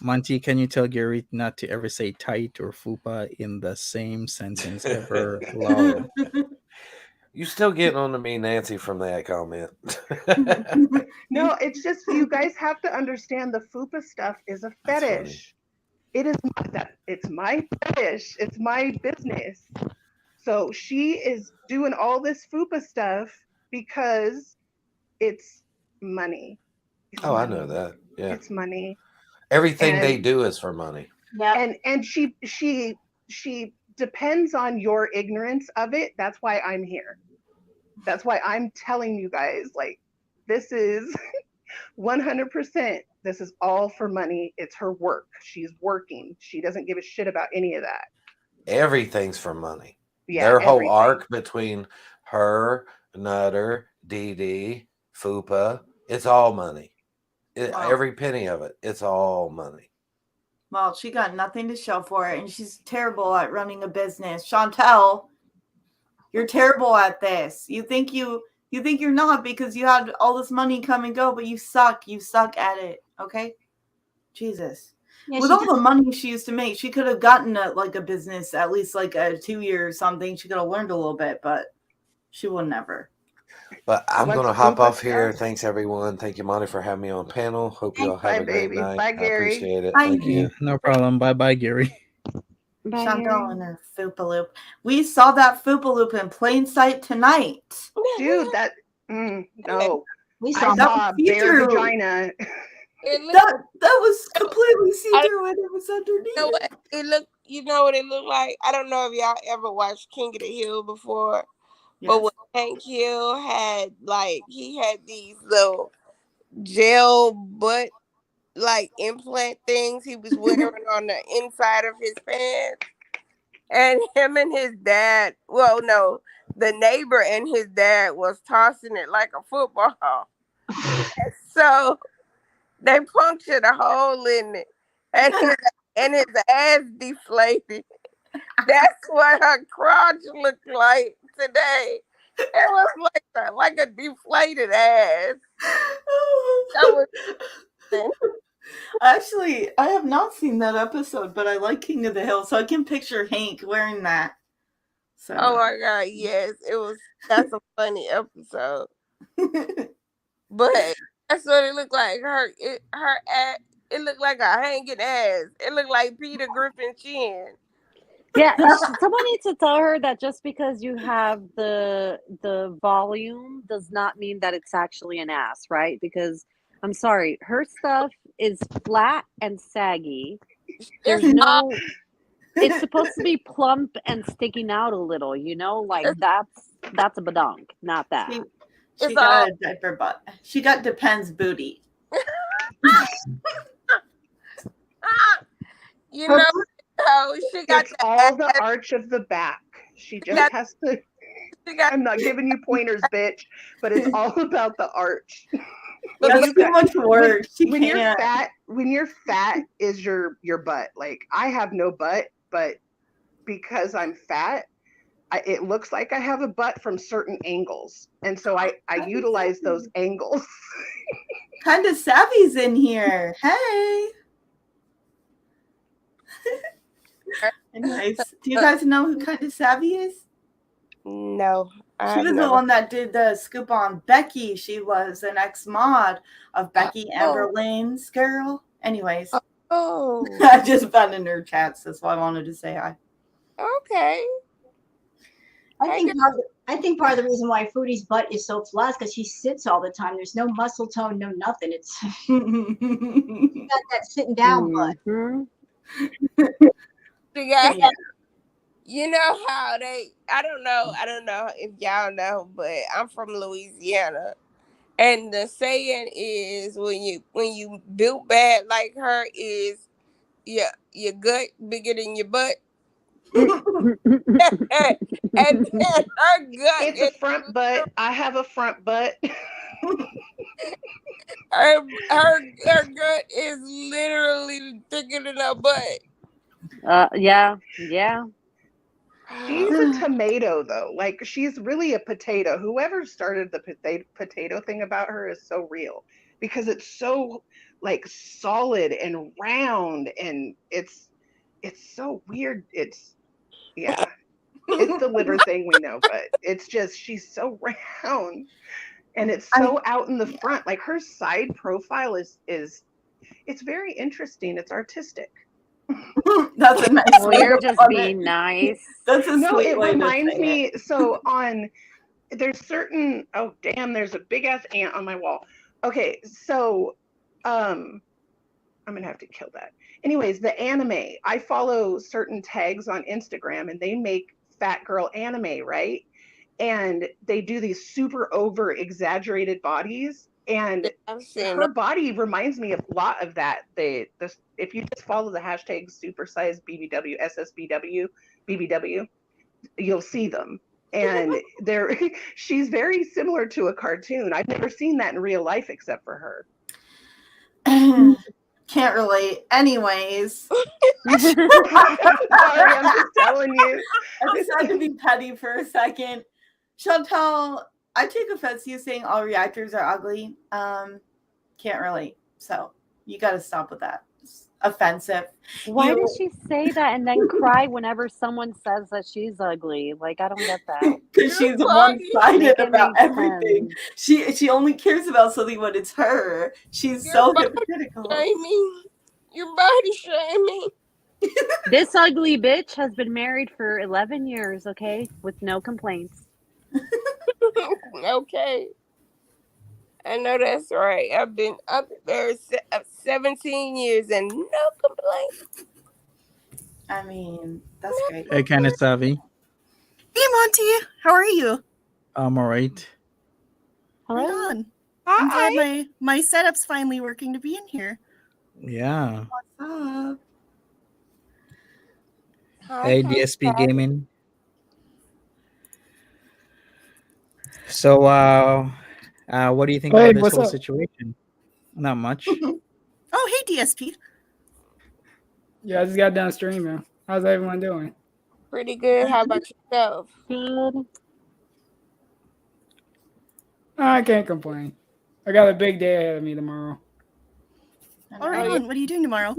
Monty, can you tell Gary not to ever say tight or fupa in the same sentence ever? Lol. You still getting on to me, Nancy, from that comment. No, it's just you guys have to understand the fupa stuff is a That's funny. fetish. It is that it's my fetish. It's my business. So she is doing all this fupa stuff because it's money. It's Oh, I money. know that. Yeah. It's money. Everything they And- do is for money. Yeah. And she depends on your ignorance of it. That's why I'm here. That's why I'm telling you guys, like, this is 100%. This is all for money. It's her work. She's working. She doesn't give a shit about any of that. Everything's for money. Yeah, Their whole everything. arc between her, Nader, Dee, Fupa, it's all money. Wow. Every penny of it, it's all money. Well, she got nothing to show for it, and she's terrible at running a business. Chantel, you're terrible at this. You think you're not because you had all this money come and go, but you suck. You suck at it. Okay, Jesus. Yeah, With she all the money she used to make, she could have gotten a business at least like a 2 years or something. She could have learned a little bit, but she would never. But I'm What's going to hop Fupa off here. stuff? Thanks, everyone. Thank you, Monty, for having me on panel. Hope you all have Bye, a great baby. night. Bye, I Gary. appreciate it. Bye. Thank you. No problem. Bye bye, Gary. Bye, Chantel and her Fupa Loop. We saw that Fupa Loop in plain sight tonight. Dude, that no. We I saw that saw was a bare see-through. vagina. It looked, That was completely see-through and it was underneath. you know what it looked. You know what it looked like. I don't know if y'all ever watched King of the Hill before, but Yes. when Hank Hill had he had these little gel butt implant things he was wearing on the inside of his pants, and him and his dad. Well, no, the neighbor and his dad was tossing it like a football. And so they punctured a hole in it, and his ass deflated. That's what her crotch looked like today. It was like a deflated ass. That was Actually, I have not seen that episode, but I like King of the Hill, so I can picture Hank wearing that. So. Oh my god, yes, it was. That's a funny episode. But that's what it looked like. Her ass. It looked like a hanging ass. It looked like Peter Griffin's chin. Yeah, someone needs to tell her that just because you have the volume does not mean that it's actually an ass, right? Because I'm sorry, her stuff is flat and saggy. There's no. It's supposed to be plump and sticking out a little, like that's a badonk, not that. She got a diaper butt. She got Depends booty. You know, she got It's all the arch of the back. She just has to. I'm not giving you pointers, bitch, but it's all about the arch. That's too much work. When you're fat is your butt. Like I have no butt, but because I'm fat, it looks like I have a butt from certain angles, and so I utilize those angles. Kind of savvy's in here. Hey. Anyways, do you guys know who Kind of Savvy is? No. She was the one that did the scoop on Becky. She was an ex-mod of Becky Amber Lane's girl. Anyways. Oh. I just found in her chats. That's why I wanted to say hi. Okay. I think part of the reason why Foodie's butt is so flat is because she sits all the time. There's no muscle tone, no nothing. It's got that sitting down butt. Yeah. You know how I don't know if y'all know, but I'm from Louisiana. And the saying is when you built bad like her is your gut bigger than your butt. And then her gut It's a front butt. I have a front butt. her gut is literally thicker than her butt. Yeah. She's a tomato, though. Like, she's really a potato. Whoever started the potato thing about her is so real, because it's so like solid and round, and it's so weird. It's the liver thing, we know, but it's just, she's so round, and it's so out in the front. Like, her side profile is it's very interesting. It's artistic. That's a nice well, you're just being nice. That's a no, sweet it way reminds to me. So there's certain, oh damn, there's a big ass ant on my wall. Okay, so I'm gonna have to kill that. Anyways, the anime, I follow certain tags on Instagram, and they make fat girl anime, right? And they do these super over exaggerated bodies. And her body reminds me a lot of that. If you just follow the hashtag supersize BBW, SSBW, BBW, you'll see them. And she's very similar to a cartoon. I've never seen that in real life except for her. Can't relate. Anyways. Sorry, I'm just telling you. I just had to be petty for a second. Chantal, I take offense to you saying all reactors are ugly. Can't relate. So you got to stop with that. It's offensive. Why does she say that and then cry whenever someone says that she's ugly? Like, I don't get that. Because she's one-sided about everything. She only cares about something when it's her. She's so hypocritical. Your body shaming. This ugly bitch has been married for 11 years, okay? With no complaints. Okay. I know that's right. I've been up there 17 years and no complaints. I mean, that's great. Hey, kind of savvy. Hey, Monty. How are you? I'm all right. Right on. I'm glad my setup's finally working to be in here. Yeah. What's up? Hey, DSP Gaming. So, what do you think about this whole situation? Not much. Oh, hey, DSP. Yeah, I just got done streaming. How's everyone doing? Pretty good. How about yourself? Good. I can't complain. I got a big day ahead of me tomorrow. All right, what are you doing tomorrow?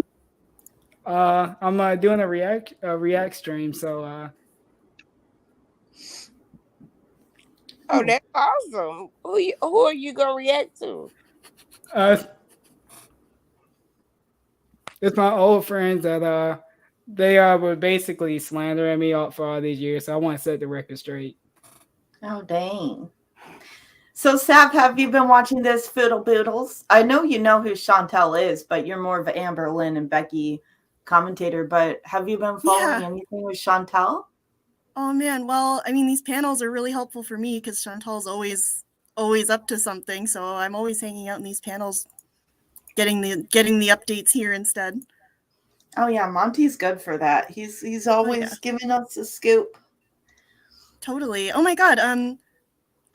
I'm doing a react stream, so Oh, that's awesome. Who are you gonna react to? It's my old friends that they were basically slandering me for all these years, so I want to set the record straight. Oh, dang. So, Sav, have you been watching this Fiddle Boodles? I know you know who Chantal is, but you're more of an Amber Lynn and Becky commentator, but have you been following anything with Chantal? Oh, man. Well, I mean, these panels are really helpful for me because Chantal's always up to something, so I'm always hanging out in these panels, getting the updates here instead. Oh, yeah, Monty's good for that. He's always giving us a scoop. Totally. Oh, my God.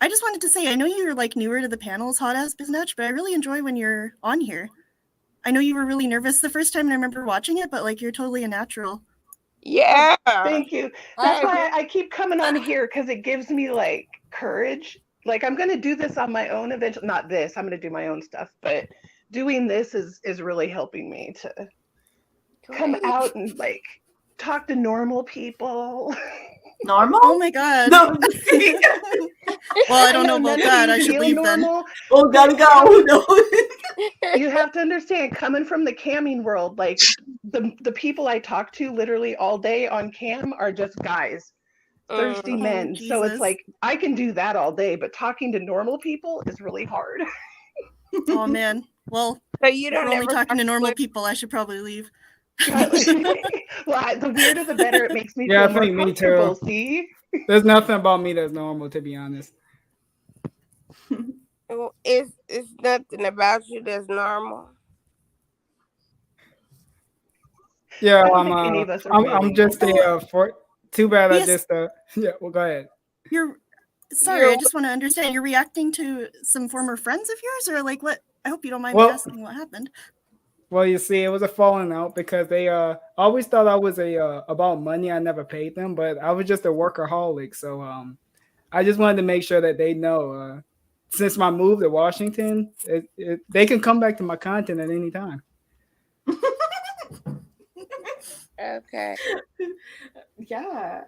I just wanted to say, I know you're like newer to the panels, hot ass biznatch, but I really enjoy when you're on here. I know you were really nervous the first time, and I remember watching it, but like you're totally a natural. Yeah. Thank you. That's why I keep coming on here, because it gives me like courage. Like, I'm gonna do this on my own eventually. Not this. I'm gonna do my own stuff, but doing this is really helping me to come out and like talk to normal people. Normal? Oh my god. No. Well, I don't know about that. I should leave then. Oh, gotta go. No. You have to understand, coming from the camming world, like the people I talk to literally all day on cam are just guys, thirsty men. So it's Jesus. like I can do that all day, but talking to normal people is really hard. Oh man. Well, So you if don't we're only ever talking to talk normal to- people, I should probably leave. Well, the weirder the better. It makes me Yeah, feel I more think me comfortable. too. See? There's nothing about me that's normal, to be honest. It's nothing about you that's normal. Yeah, I don't think any of us are I'm really just normal. too bad. I Yes. just yeah. Well, go ahead. Sorry, I just want to understand. You're reacting to some former friends of yours, or like what? I hope you don't mind me Well- asking what happened. Well, you see, it was a falling out because they always thought I was about money. I never paid them, but I was just a workaholic. So I just wanted to make sure that they know. Since my move to Washington, they can come back to my content at any time. Okay. Yeah.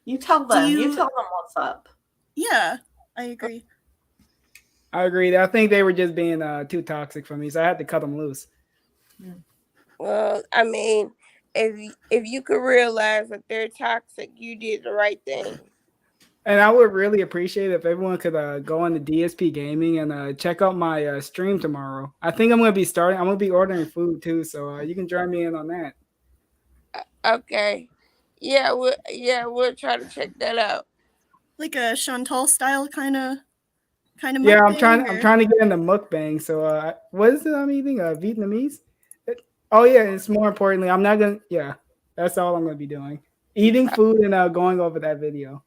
You tell them. You tell them what's up. Yeah, I agree. I agree. I think they were just being too toxic for me, so I had to cut them loose. Well, I mean, if you could realize that they're toxic, you did the right thing. And I would really appreciate it if everyone could go on the DSP Gaming and check out my stream tomorrow. I think I'm going to be ordering food too, so you can join me in on that. Okay. Yeah, we'll try to check that out. Like a Chantal style kind of. Yeah, I'm trying to get into mukbang. So what is it I'm eating? Vietnamese? Oh yeah, it's more importantly, I'm not gonna. Yeah, that's all I'm gonna be doing. Eating food and going over that video.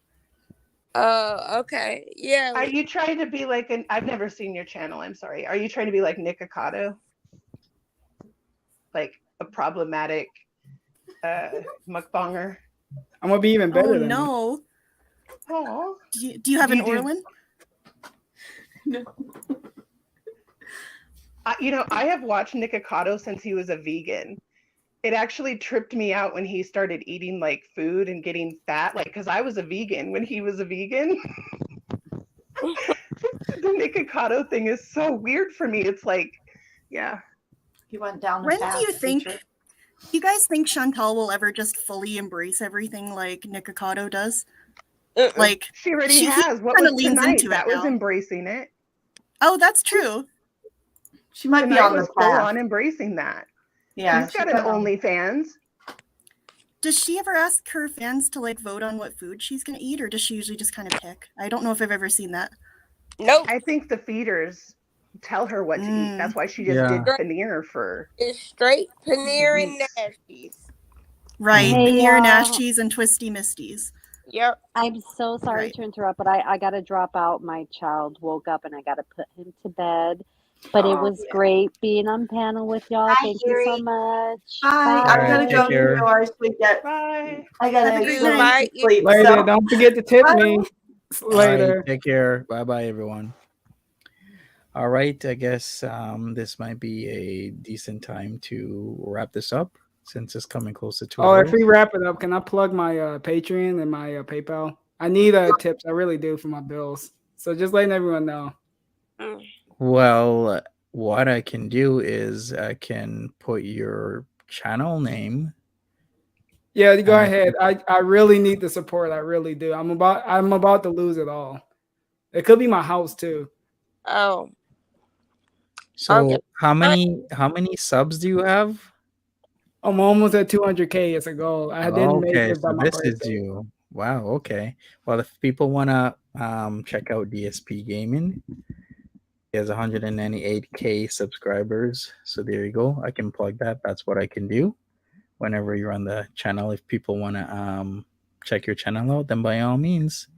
Okay. Yeah. Are you trying to be like an? I've never seen your channel. I'm sorry. Are you trying to be like Nick Ocado? Like a problematic mukbanger? I'm gonna be even better than no. Oh. Do you have an Orlin? No. I have watched Nick Ocado since he was a vegan. It actually tripped me out when he started eating like food and getting fat, like because I was a vegan when he was a vegan. The Nick Ocado thing is so weird for me. It's like, yeah. He went down. When do you think? Do you guys think Chantal will ever just fully embrace everything like Nick Ocado does? Like she already has. What was tonight? That was embracing it. Oh, that's true. She might be on the full on embracing that. Yeah, she's got an OnlyFans. Does she ever ask her fans to like vote on what food she's gonna eat, or does she usually just kind of pick? I don't know if I've ever seen that. Nope. I think the feeders tell her what to eat. That's why she just did paneer for. It's straight paneer and nasties. Right, Hey, paneer, nasties, and twisty misties. Yep. I'm so sorry to interrupt, but I got to drop out. My child woke up and I got to put him to bed. But it was great being on panel with y'all. Thank you so much. Bye. Bye. I gotta go to ours. Bye. I gotta Bye. sleep. Later. So. Don't forget to tip me. Later. Right, take care. Bye bye, everyone. All right. I guess this might be a decent time to wrap this up since it's coming closer to. Oh, if we wrap it up, can I plug my Patreon and my PayPal? I need tips. I really do for my bills. So just letting everyone know. Well, what I can do is I can put your channel name. Yeah, go ahead. I really need the support. I really do. I'm about to lose it all. It could be my house too. Oh. So Okay. how many subs do you have? I'm almost at 200K. It's a goal. I didn't make it by so my this is birthday. you. Wow. Okay. Well, if people wanna check out DSP Gaming, he has 198K subscribers. So there you go. I can plug that. That's what I can do. Whenever you're on the channel, if people wanna check your channel out, then by all means,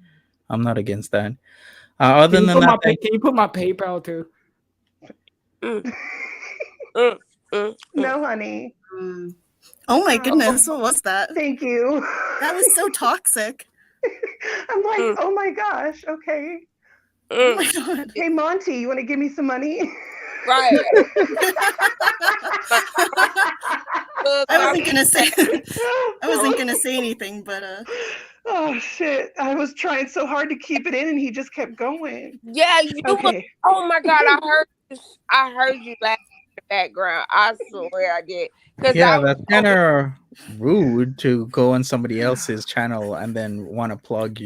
I'm not against that. Other than that, Can you put my PayPal too? No, honey. Oh my goodness, what was that? Thank you. That was so toxic. I'm like, oh my gosh, okay. Oh my god. Hey Monty, you want to give me some money? Right. I wasn't gonna say anything, but oh shit. I was trying so hard to keep it in and he just kept going. Yeah, you Okay. oh my god, I heard you laugh in the background. I swear I did. Yeah, that's kind of rude to go on somebody else's channel and then want to plug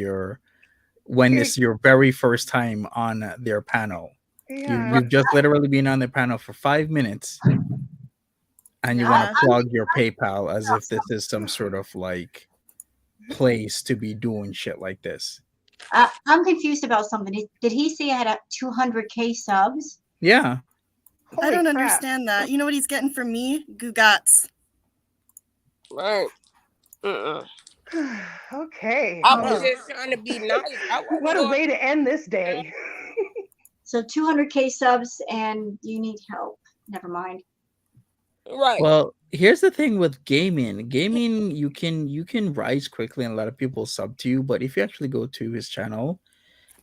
when it's your very first time on their panel. Yeah. You've just literally been on the panel for 5 minutes and you want to plug your PayPal as if this is some sort of like place to be doing shit like this. I'm confused about something. Did he say I had 200K subs? Yeah. I don't understand that. You know what he's getting from me? Gugats. Right. Okay. I was just trying to be nice. What a way to end this day. So 200K subs and you need help. Never mind. Right. Well, here's the thing with gaming. Gaming, you can rise quickly and a lot of people sub to you, but if you actually go to his channel,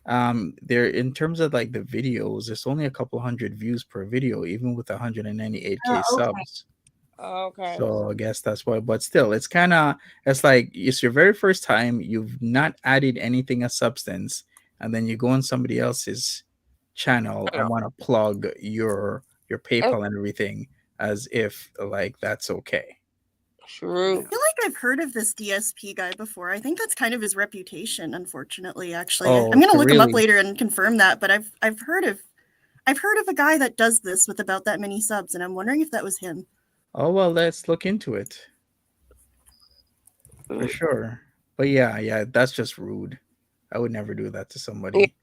there in terms of like the videos, it's only a couple hundred views per video, even with 198K subs. Okay. So I guess that's why, but still, it's like it's your very first time. You've not added anything of substance, and then you go on somebody else's channel and want to plug your PayPal and everything as if like that's okay. True. I feel like I've heard of this DSP guy before. I think that's kind of his reputation, unfortunately. Actually, I'm gonna look him up later and confirm that. But I've heard of a guy that does this with about that many subs, and I'm wondering if that was him. Oh well, let's look into it for sure. But yeah, that's just rude. I would never do that to somebody.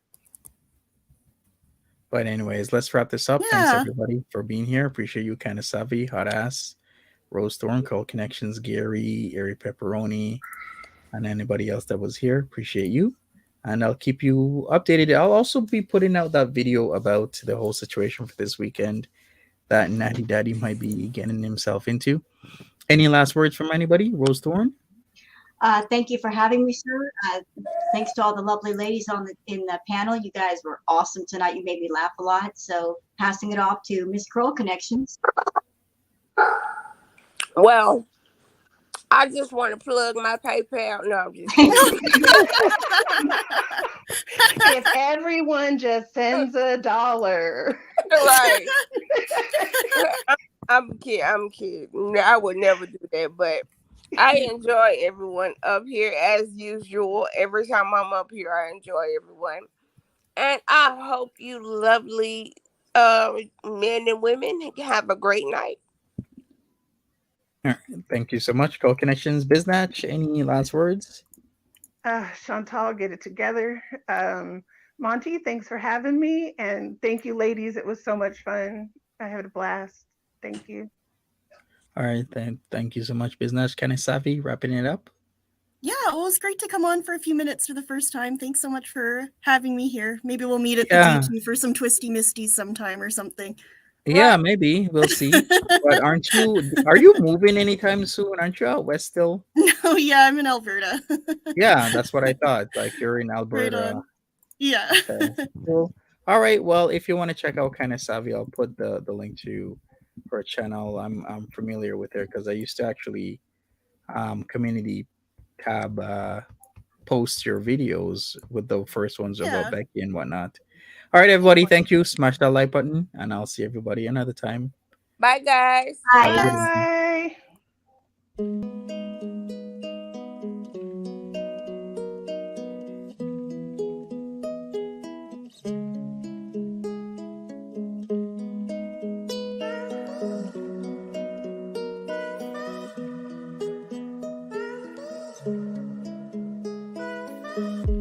But anyways, let's wrap this up. Thanks everybody for being here. Appreciate you, Kind of Savvy, Hot Ass, Rose Thorn, Cold Connections, Gary, Airy Pepperoni, and anybody else that was here. Appreciate you. And I'll keep you updated. I'll also be putting out that video about the whole situation for this weekend that Natty Daddy might be getting himself into. Any last words from anybody? Rose Thorn? Thank you for having me, sir. Thanks to all the lovely ladies in the panel. You guys were awesome tonight. You made me laugh a lot. So passing it off to Miss Kroll Connections. Well, I just want to plug my PayPal. No, I'm just kidding. If everyone just sends $1. Right. I'm kidding. I would never do that, but I enjoy everyone up here as usual. Every time I'm up here, I enjoy everyone. And I hope you lovely men and women have a great night. All right. Thank you so much. Cold Connections, Biznatch. Any last words? Chantal, get it together. Monty, thanks for having me. And thank you, ladies. It was so much fun. I had a blast. Thank you. All right. Thank you so much, Biznatch. Kind of Savvy, wrapping it up. Yeah, well, it was great to come on for a few minutes for the first time. Thanks so much for having me here. Maybe we'll meet at the G2 for some twisty misties sometime or something. Yeah, maybe. We'll see. But are you moving anytime soon? Aren't you out west still? No, yeah, I'm in Alberta. Yeah, that's what I thought. Like you're in Alberta. Right on. Yeah. Okay. Cool. All right. Well, if you want to check out Kind of Savvy, I'll put the link to her channel. I'm familiar with her because I used to actually community tab post your videos with the first ones about Becky and whatnot. All right, everybody. Thank you. Smash that like button, and I'll see everybody another time. Bye, guys. Bye. Bye.